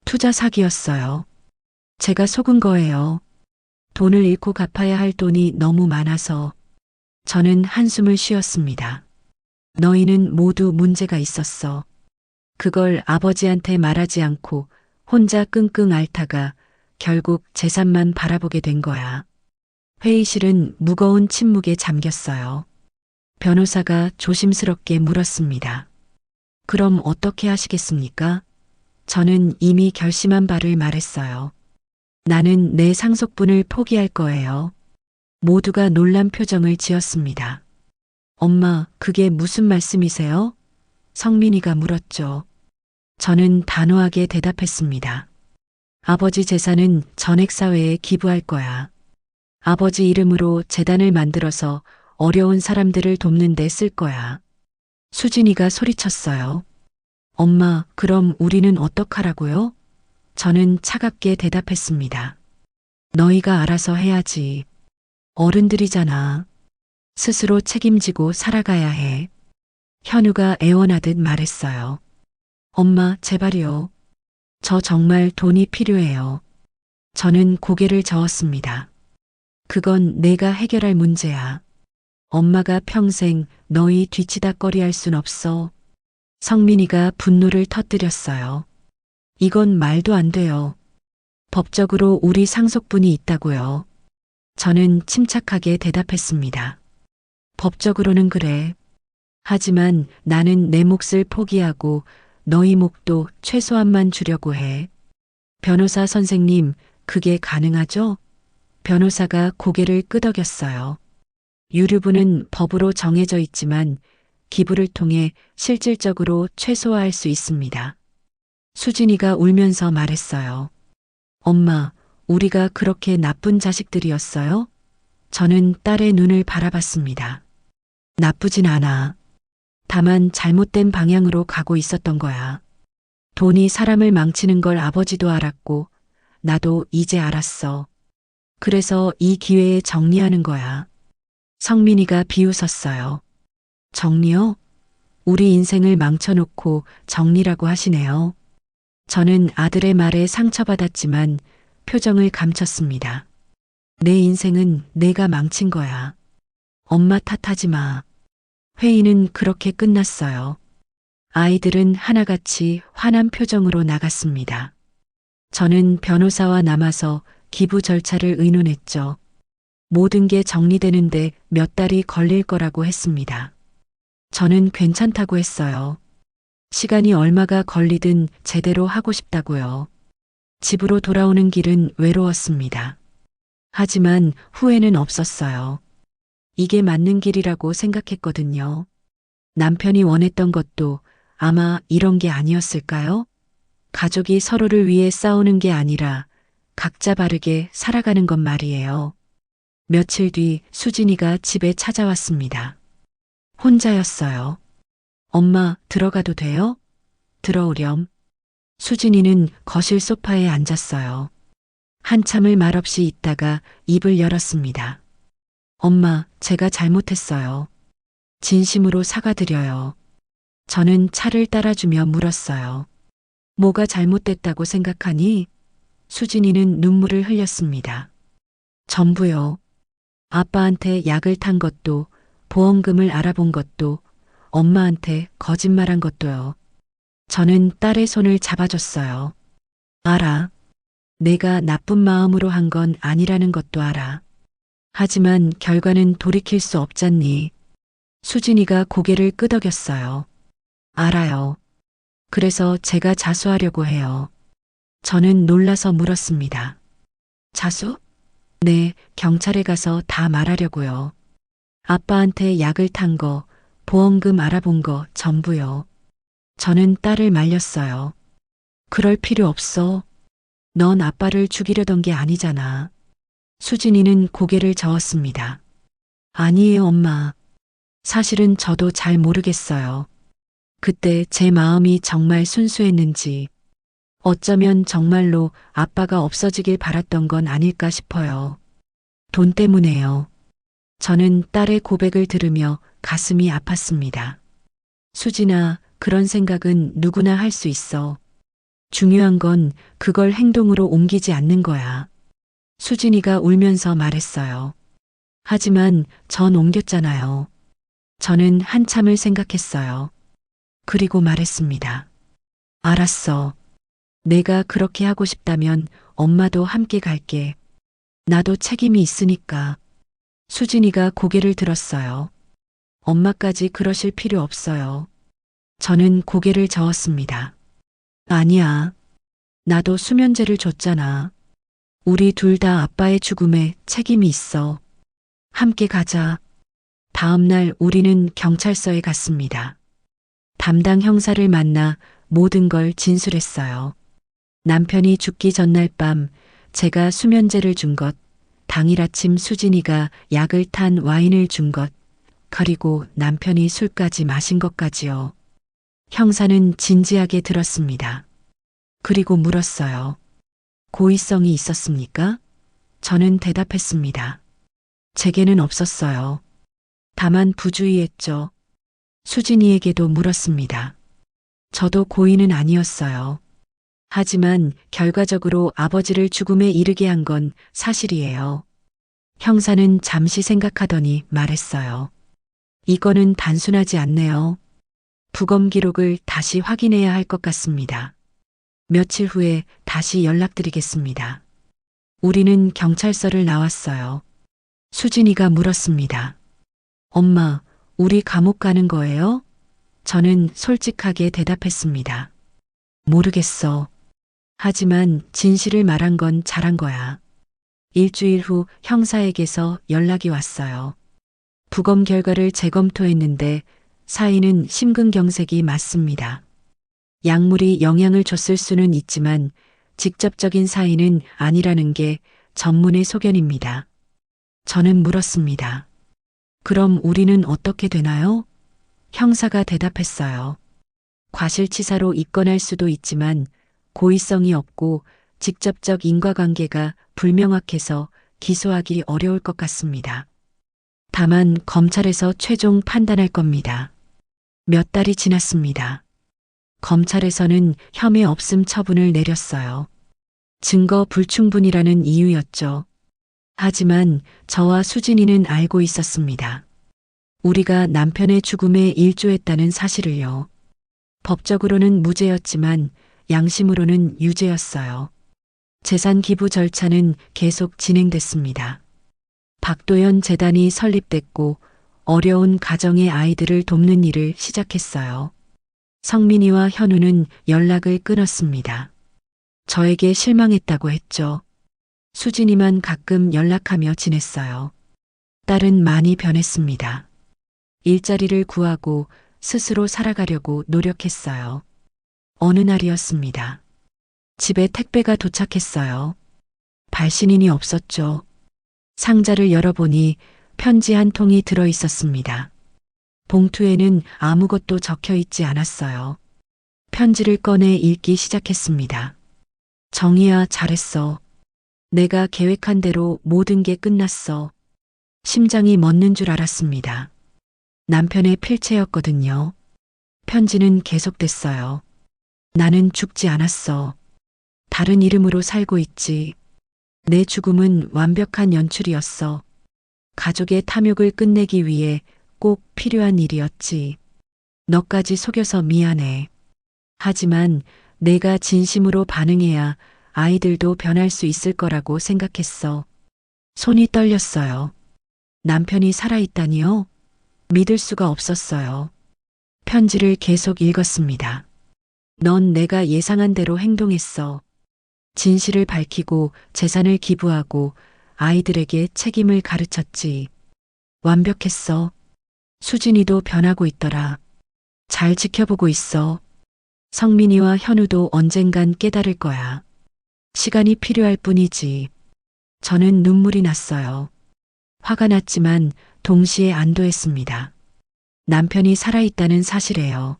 투자 사기였어요. 제가 속은 거예요. 돈을 잃고 갚아야 할 돈이 너무 많아서. 저는 한숨을 쉬었습니다. 너희는 모두 문제가 있었어. 그걸 아버지한테 말하지 않고 혼자 끙끙 앓다가 결국 재산만 바라보게 된 거야. 회의실은 무거운 침묵에 잠겼어요. 변호사가 조심스럽게 물었습니다. 그럼 어떻게 하시겠습니까? 저는 이미 결심한 바를 말했어요. 나는 내 상속분을 포기할 거예요. 모두가 놀란 표정을 지었습니다. 엄마, 그게 무슨 말씀이세요? 성민이가 물었죠. 저는 단호하게 대답했습니다. 아버지 재산은 전액사회에 기부할 거야. 아버지 이름으로 재단을 만들어서 어려운 사람들을 돕는 데 쓸 거야. 수진이가 소리쳤어요. 엄마, 그럼 우리는 어떡하라고요? 저는 차갑게 대답했습니다. 너희가 알아서 해야지. 어른들이잖아. 스스로 책임지고 살아가야 해. 현우가 애원하듯 말했어요. 엄마, 제발요. 저 정말 돈이 필요해요. 저는 고개를 저었습니다. 그건 내가 해결할 문제야. 엄마가 평생 너희 뒤치다꺼리할 순 없어. 성민이가 분노를 터뜨렸어요. 이건 말도 안 돼요. 법적으로 우리 상속분이 있다고요. 저는 침착하게 대답했습니다. 법적으로는 그래. 하지만 나는 내 몫을 포기하고 너희 몫도 최소한만 주려고 해. 변호사 선생님, 그게 가능하죠? 변호사가 고개를 끄덕였어요. 유류분은 법으로 정해져 있지만 기부를 통해 실질적으로 최소화할 수 있습니다. 수진이가 울면서 말했어요. 엄마, 우리가 그렇게 나쁜 자식들이었어요? 저는 딸의 눈을 바라봤습니다. 나쁘진 않아. 다만 잘못된 방향으로 가고 있었던 거야. 돈이 사람을 망치는 걸 아버지도 알았고 나도 이제 알았어. 그래서 이 기회에 정리하는 거야. 성민이가 비웃었어요. 정리요? 우리 인생을 망쳐놓고 정리라고 하시네요. 저는 아들의 말에 상처받았지만 표정을 감췄습니다. 내 인생은 내가 망친 거야. 엄마 탓하지 마. 회의는 그렇게 끝났어요. 아이들은 하나같이 화난 표정으로 나갔습니다. 저는 변호사와 남아서 기부 절차를 의논했죠. 모든 게 정리되는데 몇 달이 걸릴 거라고 했습니다. 저는 괜찮다고 했어요. 시간이 얼마가 걸리든 제대로 하고 싶다고요. 집으로 돌아오는 길은 외로웠습니다. 하지만 후회는 없었어요. 이게 맞는 길이라고 생각했거든요. 남편이 원했던 것도 아마 이런 게 아니었을까요? 가족이 서로를 위해 싸우는 게 아니라 각자 바르게 살아가는 것 말이에요. 며칠 뒤 수진이가 집에 찾아왔습니다. 혼자였어요. 엄마, 들어가도 돼요? 들어오렴. 수진이는 거실 소파에 앉았어요. 한참을 말없이 있다가 입을 열었습니다. 엄마, 제가 잘못했어요. 진심으로 사과드려요. 저는 차를 따라주며 물었어요. 뭐가 잘못됐다고 생각하니? 수진이는 눈물을 흘렸습니다. 전부요. 아빠한테 약을 탄 것도, 보험금을 알아본 것도, 엄마한테 거짓말한 것도요. 저는 딸의 손을 잡아줬어요. 알아. 내가 나쁜 마음으로 한 건 아니라는 것도 알아. 하지만 결과는 돌이킬 수 없잖니. 수진이가 고개를 끄덕였어요. 알아요. 그래서 제가 자수하려고 해요. 저는 놀라서 물었습니다. 자수? 네, 경찰에 가서 다 말하려고요. 아빠한테 약을 탄 거, 보험금 알아본 거 전부요. 저는 딸을 말렸어요. 그럴 필요 없어. 넌 아빠를 죽이려던 게 아니잖아. 수진이는 고개를 저었습니다. 아니에요, 엄마. 사실은 저도 잘 모르겠어요. 그때 제 마음이 정말 순수했는지, 어쩌면 정말로 아빠가 없어지길 바랐던 건 아닐까 싶어요. 돈 때문에요. 저는 딸의 고백을 들으며 가슴이 아팠습니다. 수진아, 그런 생각은 누구나 할 수 있어. 중요한 건 그걸 행동으로 옮기지 않는 거야. 수진이가 울면서 말했어요. 하지만 전 옮겼잖아요. 저는 한참을 생각했어요. 그리고 말했습니다. 알았어. 내가 그렇게 하고 싶다면 엄마도 함께 갈게. 나도 책임이 있으니까. 수진이가 고개를 들었어요. 엄마까지 그러실 필요 없어요. 저는 고개를 저었습니다. 아니야. 나도 수면제를 줬잖아. 우리 둘 다 아빠의 죽음에 책임이 있어. 함께 가자. 다음 날 우리는 경찰서에 갔습니다. 담당 형사를 만나 모든 걸 진술했어요. 남편이 죽기 전날 밤 제가 수면제를 준 것, 당일 아침 수진이가 약을 탄 와인을 준 것, 그리고 남편이 술까지 마신 것까지요. 형사는 진지하게 들었습니다. 그리고 물었어요. 고의성이 있었습니까? 저는 대답했습니다. 제게는 없었어요. 다만 부주의했죠. 수진이에게도 물었습니다. 저도 고의는 아니었어요. 하지만 결과적으로 아버지를 죽음에 이르게 한 건 사실이에요. 형사는 잠시 생각하더니 말했어요. 이거는 단순하지 않네요. 부검 기록을 다시 확인해야 할 것 같습니다. 며칠 후에 다시 연락드리겠습니다. 우리는 경찰서를 나왔어요. 수진이가 물었습니다. 엄마, 우리 감옥 가는 거예요? 저는 솔직하게 대답했습니다. 모르겠어. 하지만 진실을 말한 건 잘한 거야. 일주일 후 형사에게서 연락이 왔어요. 부검 결과를 재검토했는데 사인은 심근경색이 맞습니다. 약물이 영향을 줬을 수는 있지만 직접적인 사인은 아니라는 게 전문의 소견입니다. 저는 물었습니다. 그럼 우리는 어떻게 되나요? 형사가 대답했어요. 과실치사로 입건할 수도 있지만 고의성이 없고 직접적 인과관계가 불명확해서 기소하기 어려울 것 같습니다. 다만 검찰에서 최종 판단할 겁니다. 몇 달이 지났습니다. 검찰에서는 혐의 없음 처분을 내렸어요. 증거 불충분이라는 이유였죠. 하지만 저와 수진이는 알고 있었습니다. 우리가 남편의 죽음에 일조했다는 사실을요. 법적으로는 무죄였지만 양심으로는 유죄였어요. 재산 기부 절차는 계속 진행됐습니다. 박도연 재단이 설립됐고 어려운 가정의 아이들을 돕는 일을 시작했어요. 성민이와 현우는 연락을 끊었습니다. 저에게 실망했다고 했죠. 수진이만 가끔 연락하며 지냈어요. 딸은 많이 변했습니다. 일자리를 구하고 스스로 살아가려고 노력했어요. 어느 날이었습니다. 집에 택배가 도착했어요. 발신인이 없었죠. 상자를 열어보니 편지 한 통이 들어 있었습니다. 봉투에는 아무것도 적혀 있지 않았어요. 편지를 꺼내 읽기 시작했습니다. 정희야, 잘했어. 내가 계획한 대로 모든 게 끝났어. 심장이 멎는 줄 알았습니다. 남편의 필체였거든요. 편지는 계속됐어요. 나는 죽지 않았어. 다른 이름으로 살고 있지. 내 죽음은 완벽한 연출이었어. 가족의 탐욕을 끝내기 위해 꼭 필요한 일이었지. 너까지 속여서 미안해. 하지만 내가 진심으로 반응해야 아이들도 변할 수 있을 거라고 생각했어. 손이 떨렸어요. 남편이 살아있다니요? 믿을 수가 없었어요. 편지를 계속 읽었습니다. 넌 내가 예상한 대로 행동했어. 진실을 밝히고 재산을 기부하고 아이들에게 책임을 가르쳤지. 완벽했어. 수진이도 변하고 있더라. 잘 지켜보고 있어. 성민이와 현우도 언젠간 깨달을 거야. 시간이 필요할 뿐이지. 저는 눈물이 났어요. 화가 났지만 동시에 안도했습니다. 남편이 살아있다는 사실에요.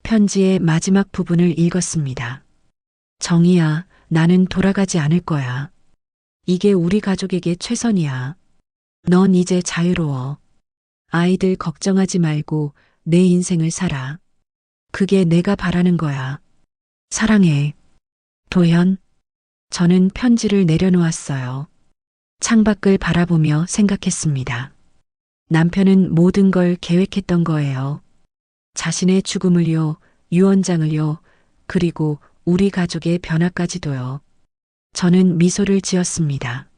편지의 마지막 부분을 읽었습니다. 정희야, 나는 돌아가지 않을 거야. 이게 우리 가족에게 최선이야. 넌 이제 자유로워. 아이들 걱정하지 말고 내 인생을 살아. 그게 내가 바라는 거야. 사랑해. 도현. 저는 편지를 내려놓았어요. 창밖을 바라보며 생각했습니다. 남편은 모든 걸 계획했던 거예요. 자신의 죽음을요, 유언장을요, 그리고 우리 가족의 변화까지도요. 저는 미소를 지었습니다.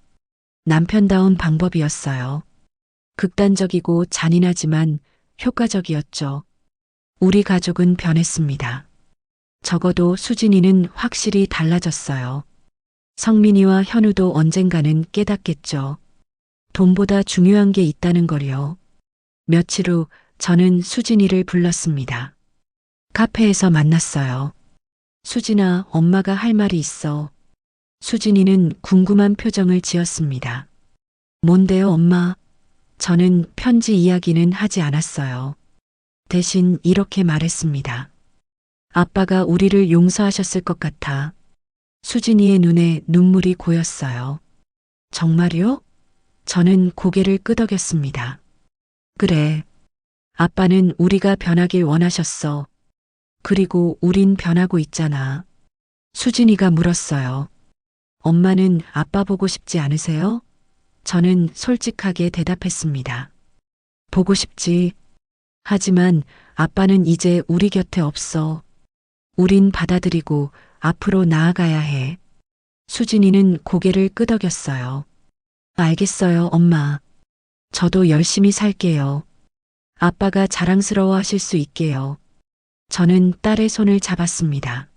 남편다운 방법이었어요. 극단적이고 잔인하지만 효과적이었죠. 우리 가족은 변했습니다. 적어도 수진이는 확실히 달라졌어요. 성민이와 현우도 언젠가는 깨닫겠죠. 돈보다 중요한 게 있다는 걸요. 며칠 후 저는 수진이를 불렀습니다. 카페에서 만났어요. 수진아, 엄마가 할 말이 있어. 수진이는 궁금한 표정을 지었습니다. 뭔데요, 엄마? 저는 편지 이야기는 하지 않았어요. 대신 이렇게 말했습니다. 아빠가 우리를 용서하셨을 것 같아. 수진이의 눈에 눈물이 고였어요. 정말요? 저는 고개를 끄덕였습니다. 그래. 아빠는 우리가 변하길 원하셨어. 그리고 우린 변하고 있잖아. 수진이가 물었어요. 엄마는 아빠 보고 싶지 않으세요? 저는 솔직하게 대답했습니다. 보고 싶지. 하지만 아빠는 이제 우리 곁에 없어. 우린 받아들이고 앞으로 나아가야 해. 수진이는 고개를 끄덕였어요. 알겠어요, 엄마. 저도 열심히 살게요. 아빠가 자랑스러워 하실 수 있게요. 저는 딸의 손을 잡았습니다.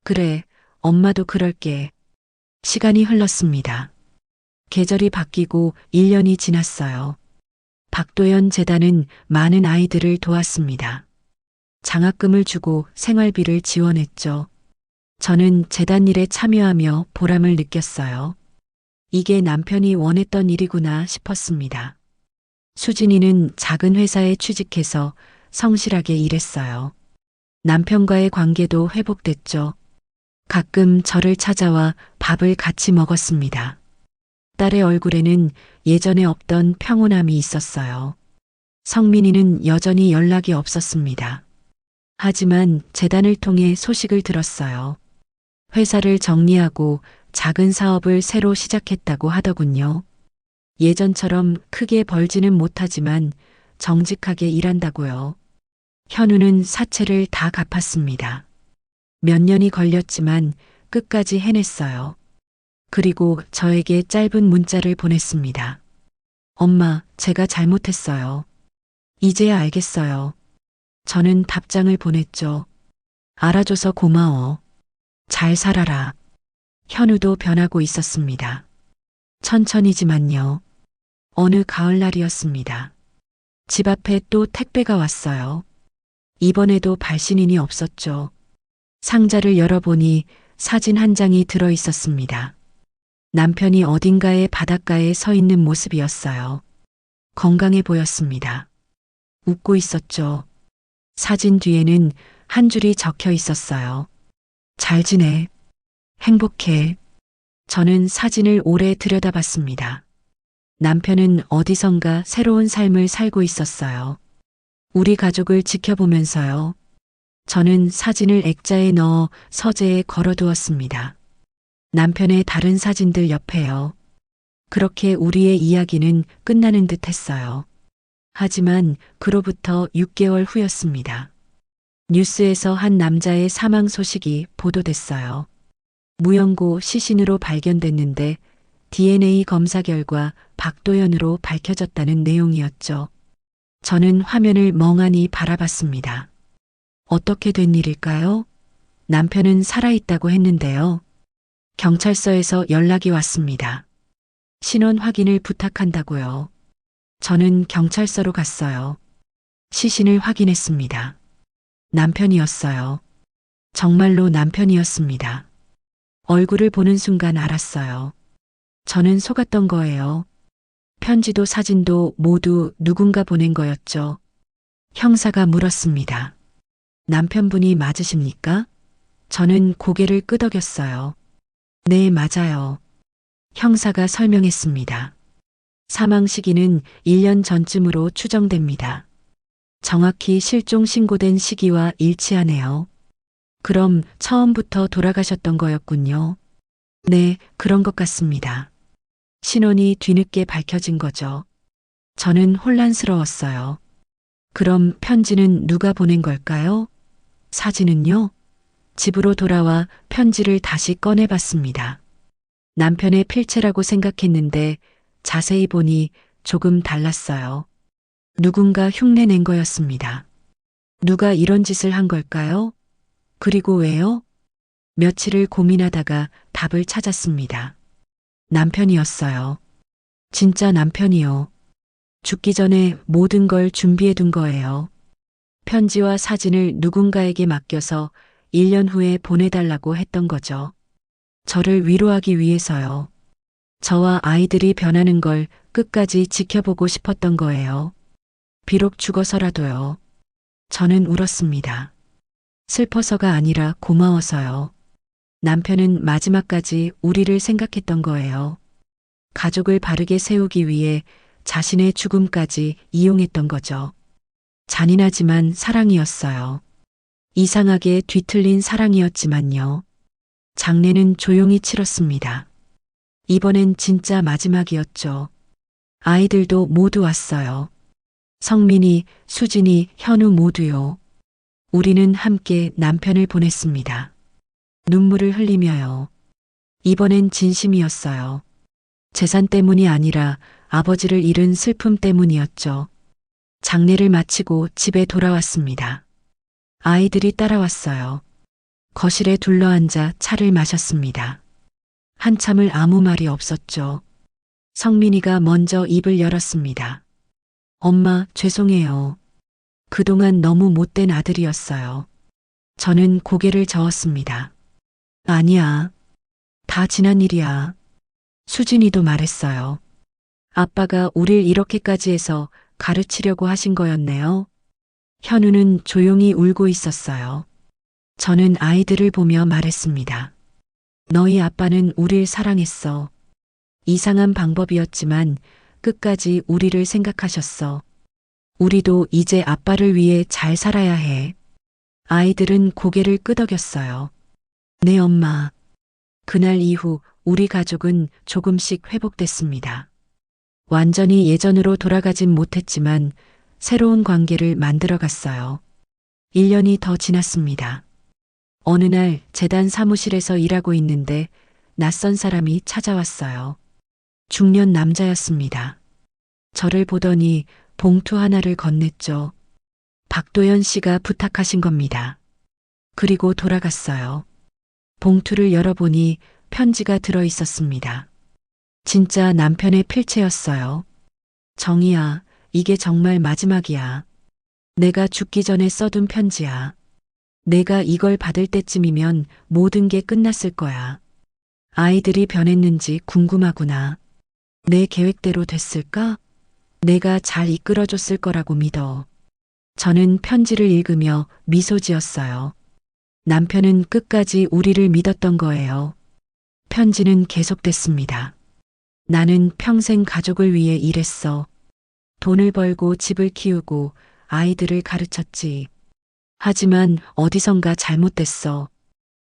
그래, 엄마도 그럴게. 시간이 흘렀습니다. 계절이 바뀌고 1년이 지났어요. 박도연 재단은 많은 아이들을 도왔습니다. 장학금을 주고 생활비를 지원했죠. 저는 재단 일에 참여하며 보람을 느꼈어요. 이게 남편이 원했던 일이구나 싶었습니다. 수진이는 작은 회사에 취직해서 성실하게 일했어요. 남편과의 관계도 회복됐죠. 가끔 저를 찾아와 밥을 같이 먹었습니다. 딸의 얼굴에는 예전에 없던 평온함이 있었어요. 성민이는 여전히 연락이 없었습니다. 하지만 재단을 통해 소식을 들었어요. 회사를 정리하고 작은 사업을 새로 시작했다고 하더군요. 예전처럼 크게 벌지는 못하지만 정직하게 일한다고요. 현우는 사채를 다 갚았습니다. 몇 년이 걸렸지만 끝까지 해냈어요. 그리고 저에게 짧은 문자를 보냈습니다. 엄마, 제가 잘못했어요. 이제야 알겠어요. 저는 답장을 보냈죠. 알아줘서 고마워. 잘 살아라. 현우도 변하고 있었습니다. 천천히지만요. 어느 가을날이었습니다. 집 앞에 또 택배가 왔어요. 이번에도 발신인이 없었죠. 상자를 열어보니 사진 한 장이 들어 있었습니다. 남편이 어딘가에 바닷가에 서 있는 모습이었어요. 건강해 보였습니다. 웃고 있었죠. 사진 뒤에는 한 줄이 적혀 있었어요. 잘 지내. 행복해. 저는 사진을 오래 들여다봤습니다. 남편은 어디선가 새로운 삶을 살고 있었어요. 우리 가족을 지켜보면서요. 저는 사진을 액자에 넣어 서재에 걸어두었습니다. 남편의 다른 사진들 옆에요. 그렇게 우리의 이야기는 끝나는 듯 했어요. 하지만 그로부터 6개월 후였습니다. 뉴스에서 한 남자의 사망 소식이 보도됐어요. 무연고 시신으로 발견됐는데 DNA 검사 결과 박도연으로 밝혀졌다는 내용이었죠. 저는 화면을 멍하니 바라봤습니다. 어떻게 된 일일까요? 남편은 살아있다고 했는데요. 경찰서에서 연락이 왔습니다. 신원 확인을 부탁한다고요. 저는 경찰서로 갔어요. 시신을 확인했습니다. 남편이었어요. 정말로 남편이었습니다. 얼굴을 보는 순간 알았어요. 저는 속았던 거예요. 편지도 사진도 모두 누군가 보낸 거였죠. 형사가 물었습니다. 남편분이 맞으십니까? 저는 고개를 끄덕였어요. 네, 맞아요. 형사가 설명했습니다. 사망 시기는 1년 전쯤으로 추정됩니다. 정확히 실종 신고된 시기와 일치하네요. 그럼 처음부터 돌아가셨던 거였군요. 네, 그런 것 같습니다. 신원이 뒤늦게 밝혀진 거죠. 저는 혼란스러웠어요. 그럼 편지는 누가 보낸 걸까요? 사진은요? 집으로 돌아와 편지를 다시 꺼내봤습니다. 남편의 필체라고 생각했는데 자세히 보니 조금 달랐어요. 누군가 흉내낸 거였습니다. 누가 이런 짓을 한 걸까요? 그리고 왜요? 며칠을 고민하다가 답을 찾았습니다. 남편이었어요. 진짜 남편이요. 죽기 전에 모든 걸 준비해 둔 거예요. 편지와 사진을 누군가에게 맡겨서 1년 후에 보내달라고 했던 거죠. 저를 위로하기 위해서요. 저와 아이들이 변하는 걸 끝까지 지켜보고 싶었던 거예요. 비록 죽어서라도요. 저는 울었습니다. 슬퍼서가 아니라 고마워서요. 남편은 마지막까지 우리를 생각했던 거예요. 가족을 바르게 세우기 위해 자신의 죽음까지 이용했던 거죠. 잔인하지만 사랑이었어요. 이상하게 뒤틀린 사랑이었지만요. 장례는 조용히 치렀습니다. 이번엔 진짜 마지막이었죠. 아이들도 모두 왔어요. 성민이, 수진이, 현우 모두요. 우리는 함께 남편을 보냈습니다. 눈물을 흘리며요. 이번엔 진심이었어요. 재산 때문이 아니라 아버지를 잃은 슬픔 때문이었죠. 장례를 마치고 집에 돌아왔습니다. 아이들이 따라왔어요. 거실에 둘러앉아 차를 마셨습니다. 한참을 아무 말이 없었죠. 성민이가 먼저 입을 열었습니다. 엄마, 죄송해요. 그동안 너무 못된 아들이었어요. 저는 고개를 저었습니다. 아니야. 다 지난 일이야. 수진이도 말했어요. 아빠가 우릴 이렇게까지 해서 가르치려고 하신 거였네요. 현우는 조용히 울고 있었어요. 저는 아이들을 보며 말했습니다. 너희 아빠는 우릴 사랑했어. 이상한 방법이었지만 끝까지 우리를 생각하셨어. 우리도 이제 아빠를 위해 잘 살아야 해. 아이들은 고개를 끄덕였어요. 네, 엄마. 그날 이후 우리 가족은 조금씩 회복됐습니다. 완전히 예전으로 돌아가진 못했지만 새로운 관계를 만들어 갔어요. 1년이 더 지났습니다. 어느 날 재단 사무실에서 일하고 있는데 낯선 사람이 찾아왔어요. 중년 남자였습니다. 저를 보더니 봉투 하나를 건넸죠. 박도연 씨가 부탁하신 겁니다. 그리고 돌아갔어요. 봉투를 열어보니 편지가 들어 있었습니다. 진짜 남편의 필체였어요. 정희야, 이게 정말 마지막이야. 내가 죽기 전에 써둔 편지야. 내가 이걸 받을 때쯤이면 모든 게 끝났을 거야. 아이들이 변했는지 궁금하구나. 내 계획대로 됐을까? 내가 잘 이끌어줬을 거라고 믿어. 저는 편지를 읽으며 미소 지었어요. 남편은 끝까지 우리를 믿었던 거예요. 편지는 계속됐습니다. 나는 평생 가족을 위해 일했어. 돈을 벌고 집을 키우고 아이들을 가르쳤지. 하지만 어디선가 잘못됐어.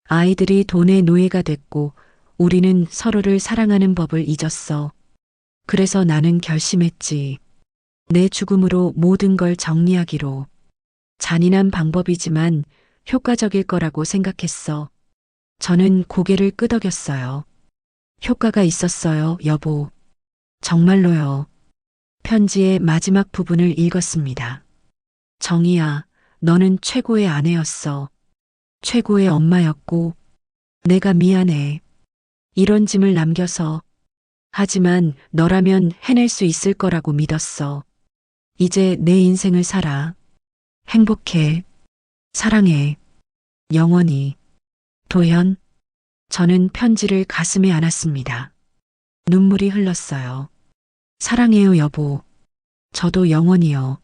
아이들이 돈의 노예가 됐고 우리는 서로를 사랑하는 법을 잊었어. 그래서 나는 결심했지. 내 죽음으로 모든 걸 정리하기로. 잔인한 방법이지만 효과적일 거라고 생각했어. 저는 고개를 끄덕였어요. 효과가 있었어요, 여보. 정말로요. 편지의 마지막 부분을 읽었습니다. 정희야, 너는 최고의 아내였어. 최고의 엄마였고, 내가 미안해. 이런 짐을 남겨서. 하지만 너라면 해낼 수 있을 거라고 믿었어. 이제 내 인생을 살아. 행복해. 사랑해. 영원히. 도현. 저는 편지를 가슴에 안았습니다. 눈물이 흘렀어요. 사랑해요, 여보. 저도 영원히요.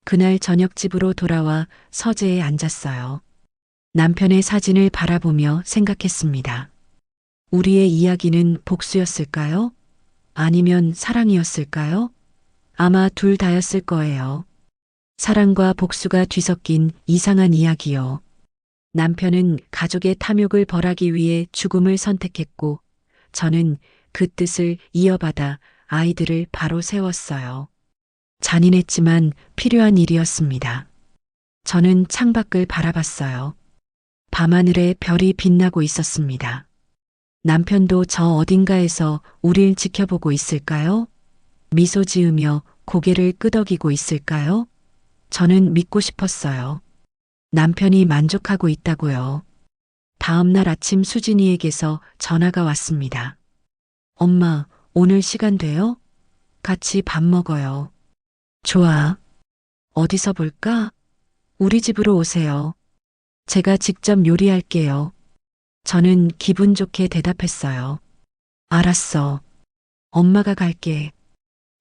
그날 저녁 집으로 돌아와 서재에 앉았어요. 남편의 사진을 바라보며 생각했습니다. 우리의 이야기는 복수였을까요? 아니면 사랑이었을까요? 아마 둘 다였을 거예요. 사랑과 복수가 뒤섞인 이상한 이야기요. 남편은 가족의 탐욕을 벌하기 위해 죽음을 선택했고, 저는 그 뜻을 이어받아 아이들을 바로 세웠어요. 잔인했지만 필요한 일이었습니다. 저는 창밖을 바라봤어요. 밤하늘에 별이 빛나고 있었습니다. 남편도 저 어딘가에서 우릴 지켜보고 있을까요? 미소 지으며 고개를 끄덕이고 있을까요? 저는 믿고 싶었어요. 남편이 만족하고 있다고요. 다음 날 아침 수진이에게서 전화가 왔습니다. 엄마, 오늘 시간 돼요? 같이 밥 먹어요. 좋아. 어디서 볼까? 우리 집으로 오세요. 제가 직접 요리할게요. 저는 기분 좋게 대답했어요. 알았어. 엄마가 갈게.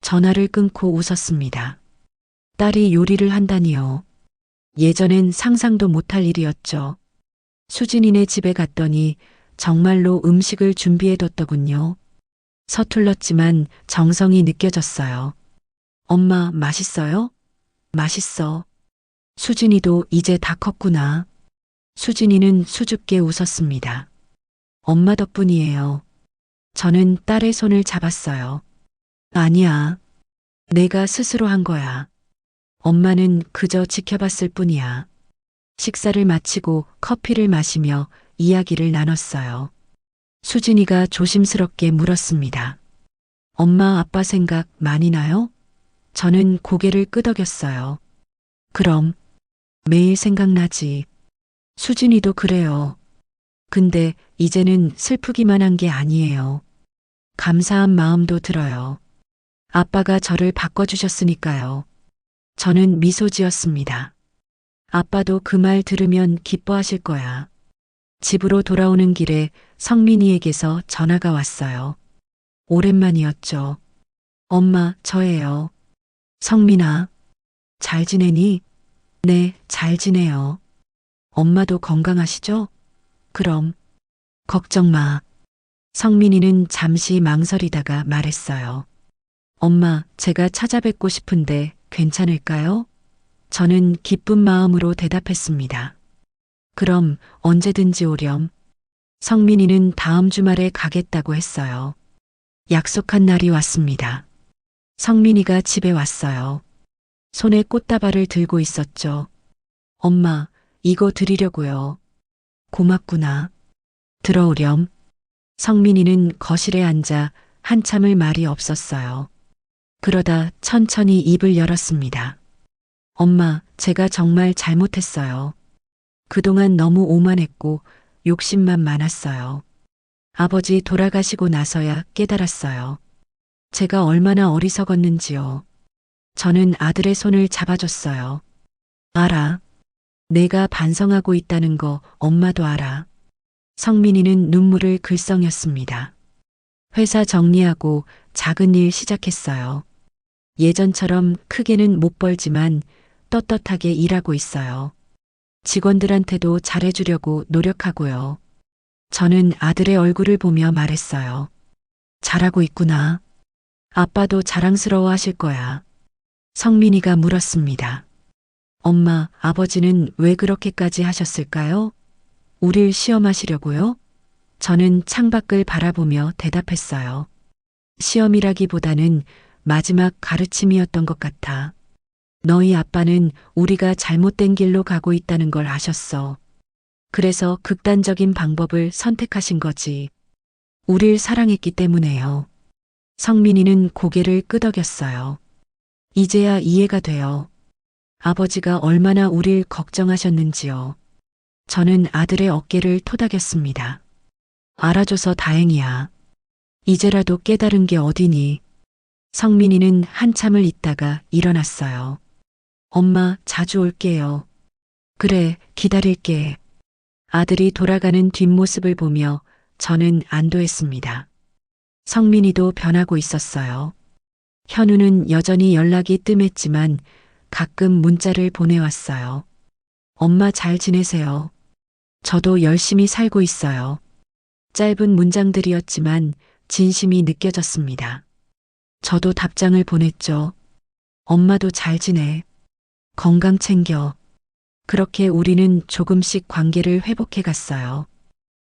전화를 끊고 웃었습니다. 딸이 요리를 한다니요. 예전엔 상상도 못할 일이었죠. 수진이네 집에 갔더니 정말로 음식을 준비해뒀더군요. 서툴렀지만 정성이 느껴졌어요. 엄마, 맛있어요? 맛있어. 수진이도 이제 다 컸구나. 수진이는 수줍게 웃었습니다. 엄마 덕분이에요. 저는 딸의 손을 잡았어요. 아니야. 내가 스스로 한 거야. 엄마는 그저 지켜봤을 뿐이야. 식사를 마치고 커피를 마시며 이야기를 나눴어요. 수진이가 조심스럽게 물었습니다. 엄마 아빠 생각 많이 나요? 저는 고개를 끄덕였어요. 그럼 매일 생각나지. 수진이도 그래요. 근데 이제는 슬프기만 한 게 아니에요. 감사한 마음도 들어요. 아빠가 저를 바꿔주셨으니까요. 저는 미소 지었습니다. 아빠도 그 말 들으면 기뻐하실 거야. 집으로 돌아오는 길에 성민이에게서 전화가 왔어요. 오랜만이었죠. 엄마, 저예요. 성민아, 잘 지내니? 네, 잘 지내요. 엄마도 건강하시죠? 그럼, 걱정 마. 성민이는 잠시 망설이다가 말했어요. 엄마, 제가 찾아뵙고 싶은데 괜찮을까요? 저는 기쁜 마음으로 대답했습니다. 그럼 언제든지 오렴. 성민이는 다음 주말에 가겠다고 했어요. 약속한 날이 왔습니다. 성민이가 집에 왔어요. 손에 꽃다발을 들고 있었죠. 엄마, 이거 드리려고요. 고맙구나. 들어오렴. 성민이는 거실에 앉아 한참을 말이 없었어요. 그러다 천천히 입을 열었습니다. 엄마, 제가 정말 잘못했어요. 그동안 너무 오만했고 욕심만 많았어요. 아버지 돌아가시고 나서야 깨달았어요. 제가 얼마나 어리석었는지요. 저는 아들의 손을 잡아줬어요. 알아. 내가 반성하고 있다는 거 엄마도 알아. 성민이는 눈물을 글썽였습니다. 회사 정리하고 작은 일 시작했어요. 예전처럼 크게는 못 벌지만 떳떳하게 일하고 있어요. 직원들한테도 잘해주려고 노력하고요. 저는 아들의 얼굴을 보며 말했어요. 잘하고 있구나. 아빠도 자랑스러워 하실 거야. 성민이가 물었습니다. 엄마, 아버지는 왜 그렇게까지 하셨을까요? 우릴 시험하시려고요? 저는 창밖을 바라보며 대답했어요. 시험이라기보다는 마지막 가르침이었던 것 같아. 너희 아빠는 우리가 잘못된 길로 가고 있다는 걸 아셨어. 그래서 극단적인 방법을 선택하신 거지. 우릴 사랑했기 때문에요. 성민이는 고개를 끄덕였어요. 이제야 이해가 돼요. 아버지가 얼마나 우릴 걱정하셨는지요. 저는 아들의 어깨를 토닥였습니다. 알아줘서 다행이야. 이제라도 깨달은 게 어디니? 성민이는 한참을 있다가 일어났어요. 엄마, 자주 올게요. 그래, 기다릴게. 아들이 돌아가는 뒷모습을 보며 저는 안도했습니다. 성민이도 변하고 있었어요. 현우는 여전히 연락이 뜸했지만 가끔 문자를 보내왔어요. 엄마 잘 지내세요. 저도 열심히 살고 있어요. 짧은 문장들이었지만 진심이 느껴졌습니다. 저도 답장을 보냈죠. 엄마도 잘 지내. 건강 챙겨. 그렇게 우리는 조금씩 관계를 회복해 갔어요.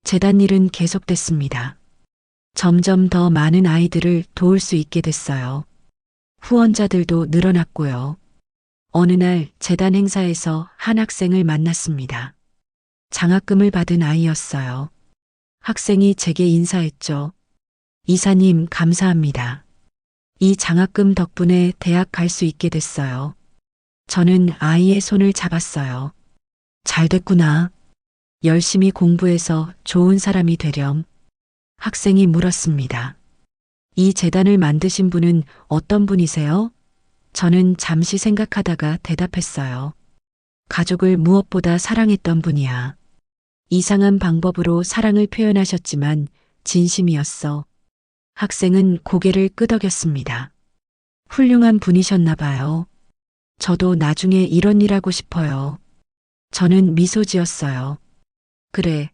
재단 일은 계속됐습니다. 점점 더 많은 아이들을 도울 수 있게 됐어요. 후원자들도 늘어났고요. 어느 날 재단 행사에서 한 학생을 만났습니다. 장학금을 받은 아이였어요. 학생이 제게 인사했죠. 이사님, 감사합니다. 이 장학금 덕분에 대학 갈 수 있게 됐어요. 저는 아이의 손을 잡았어요. 잘 됐구나. 열심히 공부해서 좋은 사람이 되렴. 학생이 물었습니다. 이 재단을 만드신 분은 어떤 분이세요? 저는 잠시 생각하다가 대답했어요. 가족을 무엇보다 사랑했던 분이야. 이상한 방법으로 사랑을 표현하셨지만 진심이었어. 학생은 고개를 끄덕였습니다. 훌륭한 분이셨나 봐요. 저도 나중에 이런 일 하고 싶어요. 저는 미소 지었어요. 그래,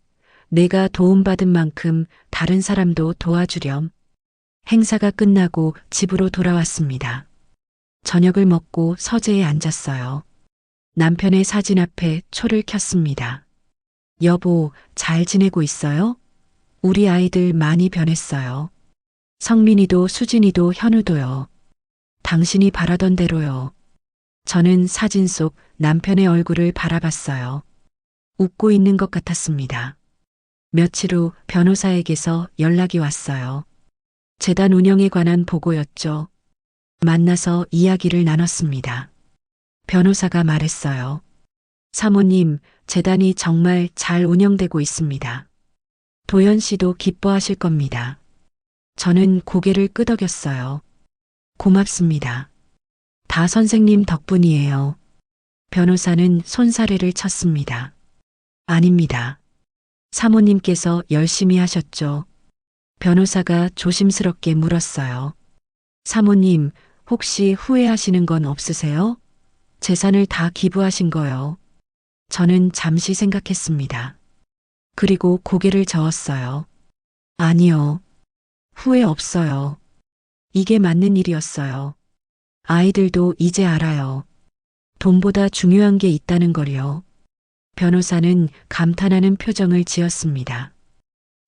내가 도움받은 만큼 다른 사람도 도와주렴. 행사가 끝나고 집으로 돌아왔습니다. 저녁을 먹고 서재에 앉았어요. 남편의 사진 앞에 초를 켰습니다. 여보, 잘 지내고 있어요? 우리 아이들 많이 변했어요. 성민이도 수진이도 현우도요. 당신이 바라던 대로요. 저는 사진 속 남편의 얼굴을 바라봤어요. 웃고 있는 것 같았습니다. 며칠 후 변호사에게서 연락이 왔어요. 재단 운영에 관한 보고였죠. 만나서 이야기를 나눴습니다. 변호사가 말했어요. 사모님, 재단이 정말 잘 운영되고 있습니다. 도연 씨도 기뻐하실 겁니다. 저는 고개를 끄덕였어요. 고맙습니다. 다 선생님 덕분이에요. 변호사는 손사래를 쳤습니다. 아닙니다. 사모님께서 열심히 하셨죠. 변호사가 조심스럽게 물었어요. 사모님, 혹시 후회하시는 건 없으세요? 재산을 다 기부하신 거요. 저는 잠시 생각했습니다. 그리고 고개를 저었어요. 아니요. 후회 없어요. 이게 맞는 일이었어요. 아이들도 이제 알아요. 돈보다 중요한 게 있다는 걸요. 변호사는 감탄하는 표정을 지었습니다.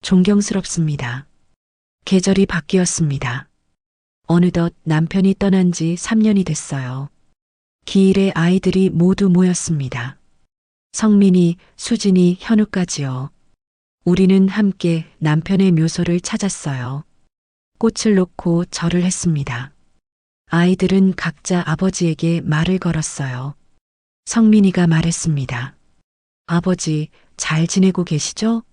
존경스럽습니다. 계절이 바뀌었습니다. 어느덧 남편이 떠난 지 3년이 됐어요. 기일에 아이들이 모두 모였습니다. 성민이, 수진이, 현우까지요. 우리는 함께 남편의 묘소를 찾았어요. 꽃을 놓고 절을 했습니다. 아이들은 각자 아버지에게 말을 걸었어요. 성민이가 말했습니다. 아버지, 잘 지내고 계시죠?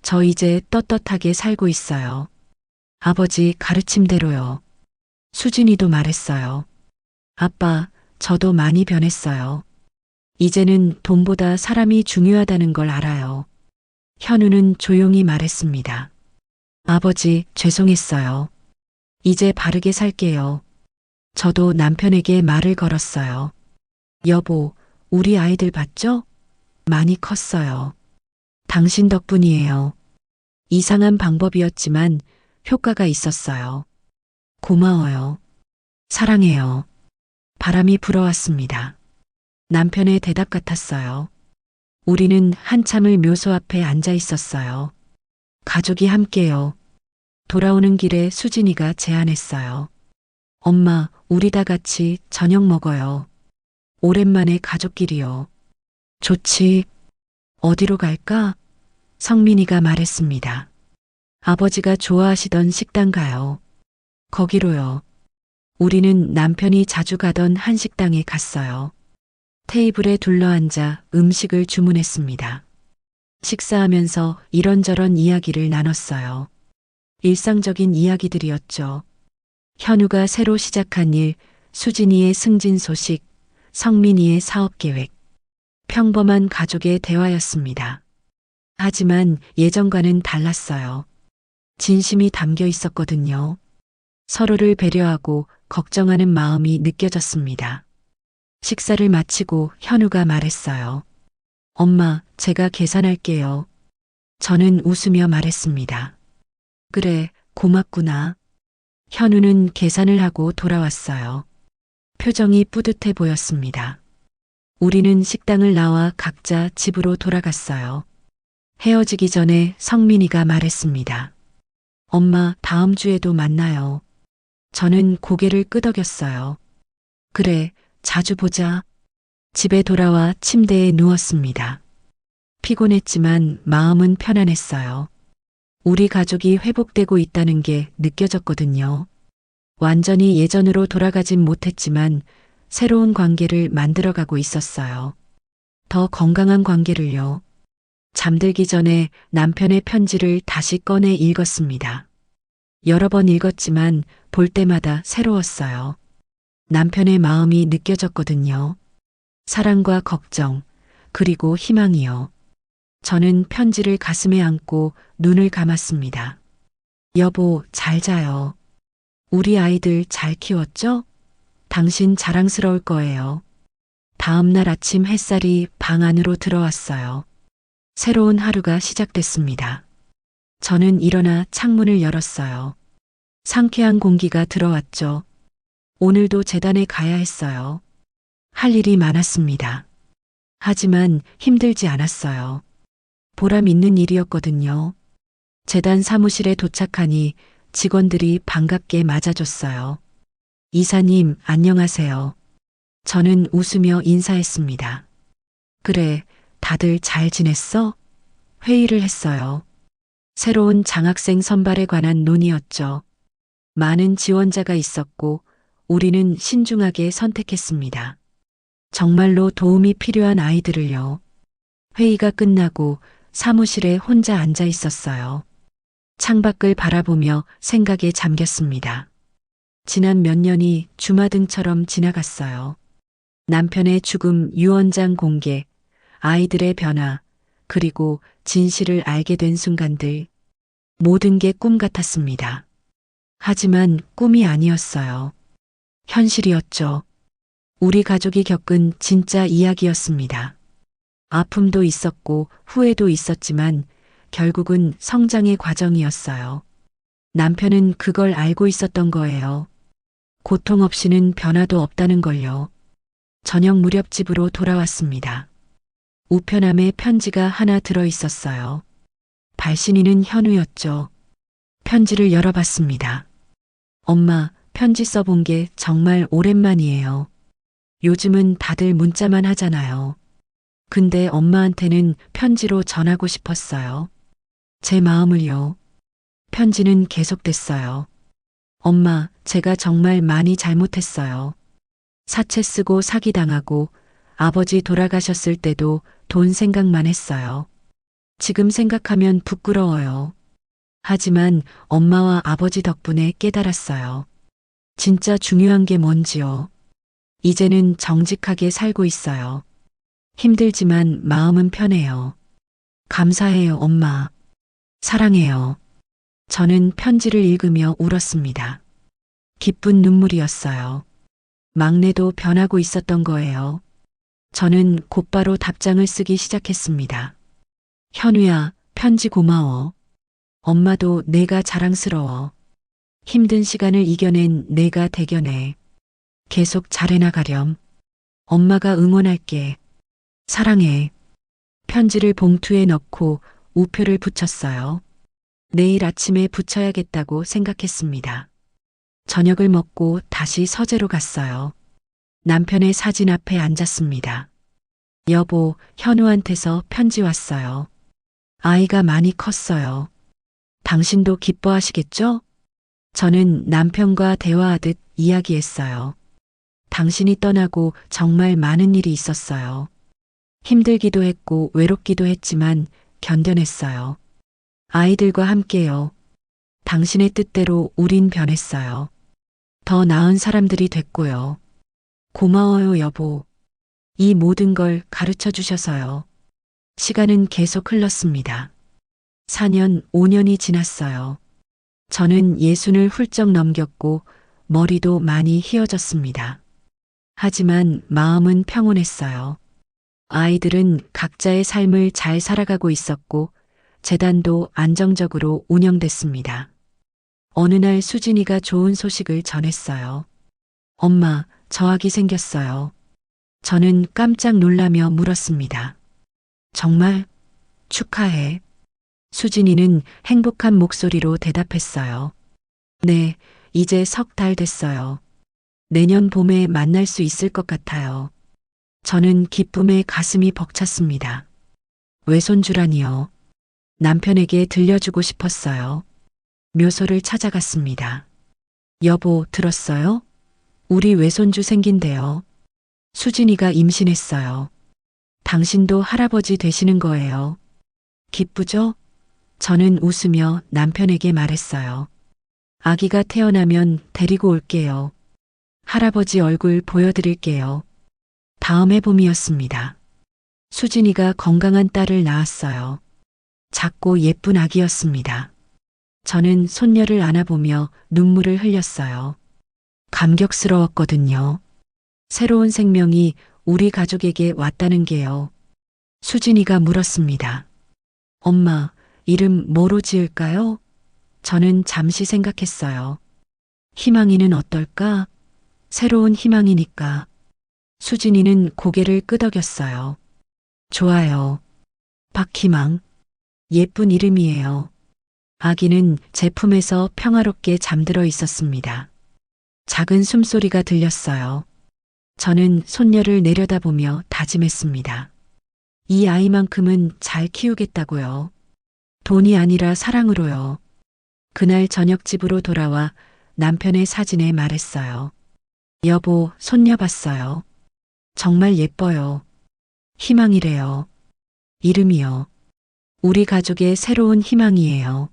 저 이제 떳떳하게 살고 있어요. 아버지 가르침대로요. 수진이도 말했어요. 아빠, 저도 많이 변했어요. 이제는 돈보다 사람이 중요하다는 걸 알아요. 현우는 조용히 말했습니다. 아버지, 죄송했어요. 이제 바르게 살게요. 저도 남편에게 말을 걸었어요. 여보, 우리 아이들 봤죠? 많이 컸어요. 당신 덕분이에요. 이상한 방법이었지만 효과가 있었어요. 고마워요. 사랑해요. 바람이 불어왔습니다. 남편의 대답 같았어요. 우리는 한참을 묘소 앞에 앉아 있었어요. 가족이 함께요. 돌아오는 길에 수진이가 제안했어요. 엄마, 우리 다 같이 저녁 먹어요. 오랜만에 가족끼리요. 좋지. 어디로 갈까? 성민이가 말했습니다. 아버지가 좋아하시던 식당 가요. 거기로요. 우리는 남편이 자주 가던 한식당에 갔어요. 테이블에 둘러앉아 음식을 주문했습니다. 식사하면서 이런저런 이야기를 나눴어요. 일상적인 이야기들이었죠. 현우가 새로 시작한 일, 수진이의 승진 소식, 성민이의 사업 계획. 평범한 가족의 대화였습니다. 하지만 예전과는 달랐어요. 진심이 담겨 있었거든요. 서로를 배려하고 걱정하는 마음이 느껴졌습니다. 식사를 마치고 현우가 말했어요. 엄마, 제가 계산할게요. 저는 웃으며 말했습니다. 그래, 고맙구나. 현우는 계산을 하고 돌아왔어요. 표정이 뿌듯해 보였습니다. 우리는 식당을 나와 각자 집으로 돌아갔어요. 헤어지기 전에 성민이가 말했습니다. 엄마, 다음 주에도 만나요. 저는 고개를 끄덕였어요. 그래, 자주 보자. 집에 돌아와 침대에 누웠습니다. 피곤했지만 마음은 편안했어요. 우리 가족이 회복되고 있다는 게 느껴졌거든요. 완전히 예전으로 돌아가진 못했지만 새로운 관계를 만들어가고 있었어요. 더 건강한 관계를요. 잠들기 전에 남편의 편지를 다시 꺼내 읽었습니다. 여러 번 읽었지만 볼 때마다 새로웠어요. 남편의 마음이 느껴졌거든요. 사랑과 걱정, 그리고 희망이요. 저는 편지를 가슴에 안고 눈을 감았습니다. 여보, 잘 자요. 우리 아이들 잘 키웠죠? 당신 자랑스러울 거예요. 다음 날 아침 햇살이 방 안으로 들어왔어요. 새로운 하루가 시작됐습니다. 저는 일어나 창문을 열었어요. 상쾌한 공기가 들어왔죠. 오늘도 재단에 가야 했어요. 할 일이 많았습니다. 하지만 힘들지 않았어요. 보람 있는 일이었거든요. 재단 사무실에 도착하니 직원들이 반갑게 맞아줬어요. 이사님, 안녕하세요. 저는 웃으며 인사했습니다. 그래, 다들 잘 지냈어? 회의를 했어요. 새로운 장학생 선발에 관한 논의였죠. 많은 지원자가 있었고 우리는 신중하게 선택했습니다. 정말로 도움이 필요한 아이들을요. 회의가 끝나고 사무실에 혼자 앉아 있었어요. 창밖을 바라보며 생각에 잠겼습니다. 지난 몇 년이 주마등처럼 지나갔어요. 남편의 죽음, 유언장 공개, 아이들의 변화, 그리고 진실을 알게 된 순간들. 모든 게 꿈 같았습니다. 하지만 꿈이 아니었어요. 현실이었죠. 우리 가족이 겪은 진짜 이야기였습니다. 아픔도 있었고 후회도 있었지만 결국은 성장의 과정이었어요. 남편은 그걸 알고 있었던 거예요. 고통 없이는 변화도 없다는 걸요. 저녁 무렵 집으로 돌아왔습니다. 우편함에 편지가 하나 들어 있었어요. 발신인은 현우였죠. 편지를 열어봤습니다. 엄마, 편지 써본 게 정말 오랜만이에요. 요즘은 다들 문자만 하잖아요. 근데 엄마한테는 편지로 전하고 싶었어요. 제 마음을요. 편지는 계속됐어요. 엄마, 제가 정말 많이 잘못했어요. 사채 쓰고 사기당하고 아버지 돌아가셨을 때도 돈 생각만 했어요. 지금 생각하면 부끄러워요. 하지만 엄마와 아버지 덕분에 깨달았어요. 진짜 중요한 게 뭔지요. 이제는 정직하게 살고 있어요. 힘들지만 마음은 편해요. 감사해요, 엄마. 사랑해요. 저는 편지를 읽으며 울었습니다. 기쁜 눈물이었어요. 막내도 변하고 있었던 거예요. 저는 곧바로 답장을 쓰기 시작했습니다. 현우야, 편지 고마워. 엄마도 내가 자랑스러워. 힘든 시간을 이겨낸 내가 대견해. 계속 잘해나가렴. 엄마가 응원할게. 사랑해. 편지를 봉투에 넣고 우표를 붙였어요. 내일 아침에 붙여야겠다고 생각했습니다. 저녁을 먹고 다시 서재로 갔어요. 남편의 사진 앞에 앉았습니다. 여보, 현우한테서 편지 왔어요. 아이가 많이 컸어요. 당신도 기뻐하시겠죠? 저는 남편과 대화하듯 이야기했어요. 당신이 떠나고 정말 많은 일이 있었어요. 힘들기도 했고 외롭기도 했지만 견뎌냈어요. 아이들과 함께요. 당신의 뜻대로 우린 변했어요. 더 나은 사람들이 됐고요. 고마워요, 여보. 이 모든 걸 가르쳐 주셔서요. 시간은 계속 흘렀습니다. 4년, 5년이 지났어요. 저는 60을 훌쩍 넘겼고 머리도 많이 휘어졌습니다. 하지만 마음은 평온했어요. 아이들은 각자의 삶을 잘 살아가고 있었고 재단도 안정적으로 운영됐습니다. 어느 날 수진이가 좋은 소식을 전했어요. 엄마, 저 아기 생겼어요. 저는 깜짝 놀라며 물었습니다. 정말? 축하해. 수진이는 행복한 목소리로 대답했어요. 네, 이제 3달 됐어요. 내년 봄에 만날 수 있을 것 같아요. 저는 기쁨에 가슴이 벅찼습니다. 외손주라니요. 남편에게 들려주고 싶었어요. 묘소를 찾아갔습니다. 여보, 들었어요? 우리 외손주 생긴대요. 수진이가 임신했어요. 당신도 할아버지 되시는 거예요. 기쁘죠? 저는 웃으며 남편에게 말했어요. 아기가 태어나면 데리고 올게요. 할아버지 얼굴 보여드릴게요. 다음 해 봄이었습니다. 수진이가 건강한 딸을 낳았어요. 작고 예쁜 아기였습니다. 저는 손녀를 안아보며 눈물을 흘렸어요. 감격스러웠거든요. 새로운 생명이 우리 가족에게 왔다는 게요. 수진이가 물었습니다. 엄마, 이름 뭐로 지을까요? 저는 잠시 생각했어요. 희망이는 어떨까? 새로운 희망이니까. 수진이는 고개를 끄덕였어요. 좋아요. 박희망. 예쁜 이름이에요. 아기는 제 품에서 평화롭게 잠들어 있었습니다. 작은 숨소리가 들렸어요. 저는 손녀를 내려다보며 다짐했습니다. 이 아이만큼은 잘 키우겠다고요. 돈이 아니라 사랑으로요. 그날 저녁 집으로 돌아와 남편의 사진에 말했어요. 여보, 손녀 봤어요. 정말 예뻐요. 희망이래요. 이름이요. 우리 가족의 새로운 희망이에요.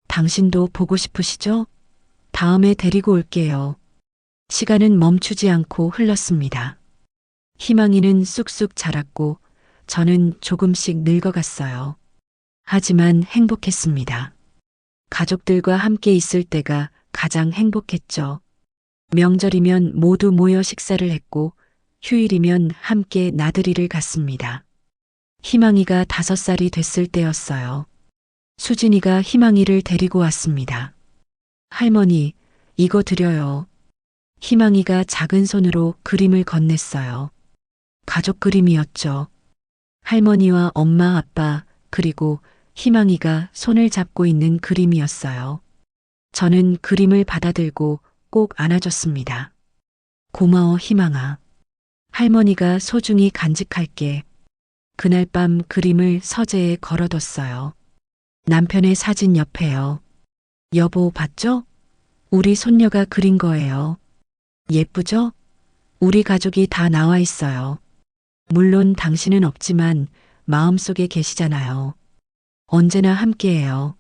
당신도 보고 싶으시죠? 다음에 데리고 올게요. 시간은 멈추지 않고 흘렀습니다. 희망이는 쑥쑥 자랐고 저는 조금씩 늙어갔어요. 하지만 행복했습니다. 가족들과 함께 있을 때가 가장 행복했죠. 명절이면 모두 모여 식사를 했고 휴일이면 함께 나들이를 갔습니다. 희망이가 5살이 됐을 때였어요. 수진이가 희망이를 데리고 왔습니다. 할머니, 이거 드려요. 희망이가 작은 손으로 그림을 건넸어요. 가족 그림이었죠. 할머니와 엄마, 아빠, 그리고 희망이가 손을 잡고 있는 그림이었어요. 저는 그림을 받아들고 꼭 안아줬습니다. 고마워, 희망아. 할머니가 소중히 간직할게. 그날 밤 그림을 서재에 걸어뒀어요. 남편의 사진 옆에요. 여보, 봤죠? 우리 손녀가 그린 거예요. 예쁘죠? 우리 가족이 다 나와 있어요. 물론 당신은 없지만 마음속에 계시잖아요. 언제나 함께해요.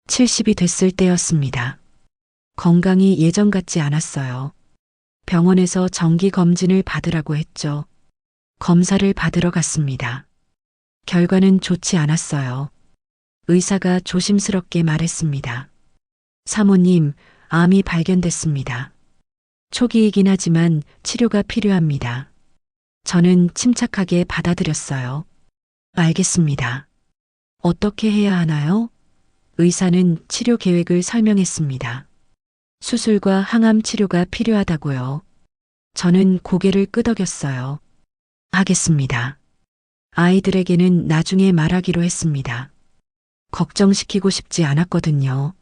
70이 됐을 때였습니다. 건강이 예전 같지 않았어요. 병원에서 정기 검진을 받으라고 했죠. 검사를 받으러 갔습니다. 결과는 좋지 않았어요. 의사가 조심스럽게 말했습니다. 사모님, 암이 발견됐습니다. 초기이긴 하지만 치료가 필요합니다. 저는 침착하게 받아들였어요. 알겠습니다. 어떻게 해야 하나요? 의사는 치료 계획을 설명했습니다. 수술과 항암 치료가 필요하다고요. 저는 고개를 끄덕였어요. 하겠습니다. 아이들에게는 나중에 말하기로 했습니다. 걱정시키고 싶지 않았거든요.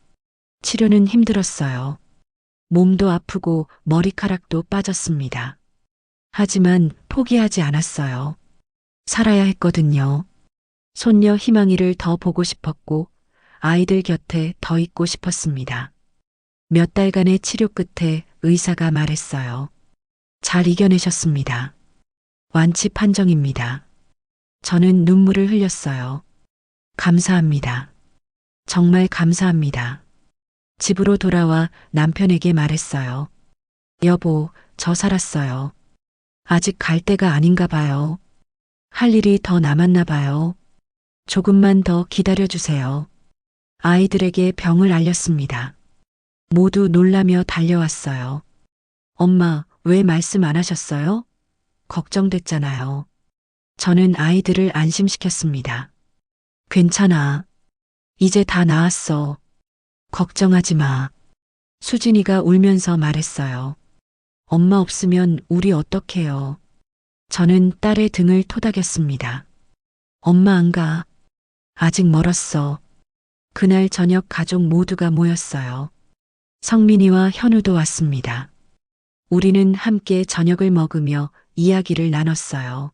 치료는 힘들었어요. 몸도 아프고 머리카락도 빠졌습니다. 하지만 포기하지 않았어요. 살아야 했거든요. 손녀 희망이를 더 보고 싶었고 아이들 곁에 더 있고 싶었습니다. 몇 달간의 치료 끝에 의사가 말했어요. 잘 이겨내셨습니다. 완치 판정입니다. 저는 눈물을 흘렸어요. 감사합니다. 정말 감사합니다. 집으로 돌아와 남편에게 말했어요. 여보, 저 살았어요. 아직 갈 때가 아닌가 봐요. 할 일이 더 남았나 봐요. 조금만 더 기다려주세요. 아이들에게 병을 알렸습니다. 모두 놀라며 달려왔어요. 엄마, 왜 말씀 안 하셨어요? 걱정됐잖아요. 저는 아이들을 안심시켰습니다. 괜찮아. 이제 다 나았어. 걱정하지 마. 수진이가 울면서 말했어요. 엄마 없으면 우리 어떡해요. 저는 딸의 등을 토닥였습니다. 엄마 안 가. 아직 멀었어. 그날 저녁 가족 모두가 모였어요. 성민이와 현우도 왔습니다. 우리는 함께 저녁을 먹으며 이야기를 나눴어요.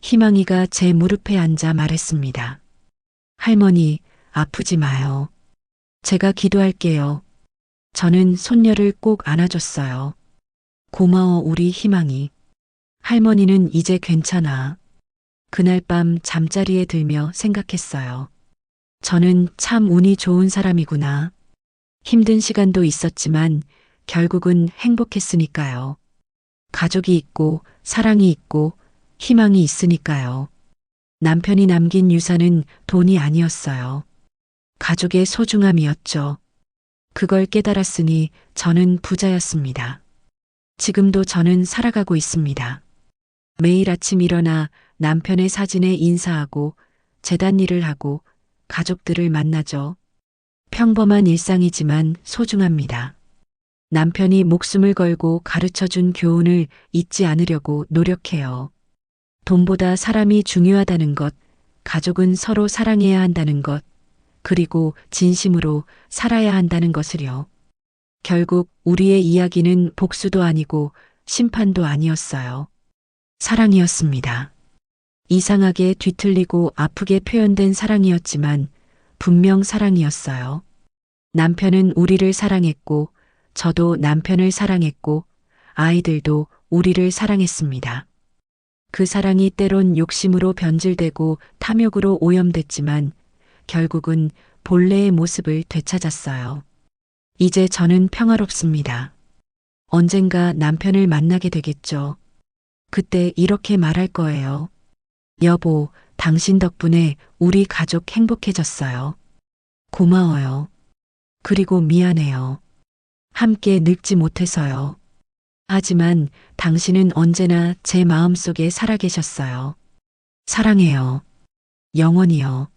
희망이가 제 무릎에 앉아 말했습니다. 할머니, 아프지 마요. 제가 기도할게요. 저는 손녀를 꼭 안아줬어요. 고마워, 우리 희망이. 할머니는 이제 괜찮아. 그날 밤 잠자리에 들며 생각했어요. 저는 참 운이 좋은 사람이구나. 힘든 시간도 있었지만 결국은 행복했으니까요. 가족이 있고 사랑이 있고 희망이 있으니까요. 남편이 남긴 유산은 돈이 아니었어요. 가족의 소중함이었죠. 그걸 깨달았으니 저는 부자였습니다. 지금도 저는 살아가고 있습니다. 매일 아침 일어나 남편의 사진에 인사하고 재단 일을 하고 가족들을 만나죠. 평범한 일상이지만 소중합니다. 남편이 목숨을 걸고 가르쳐준 교훈을 잊지 않으려고 노력해요. 돈보다 사람이 중요하다는 것, 가족은 서로 사랑해야 한다는 것, 그리고 진심으로 살아야 한다는 것을요. 결국 우리의 이야기는 복수도 아니고 심판도 아니었어요. 사랑이었습니다. 이상하게 뒤틀리고 아프게 표현된 사랑이었지만 분명 사랑이었어요. 남편은 우리를 사랑했고 저도 남편을 사랑했고 아이들도 우리를 사랑했습니다. 그 사랑이 때론 욕심으로 변질되고 탐욕으로 오염됐지만 결국은 본래의 모습을 되찾았어요. 이제 저는 평화롭습니다. 언젠가 남편을 만나게 되겠죠. 그때 이렇게 말할 거예요. 여보, 당신 덕분에 우리 가족 행복해졌어요. 고마워요. 그리고 미안해요. 함께 늙지 못해서요. 하지만 당신은 언제나 제 마음속에 살아계셨어요. 사랑해요. 영원히요.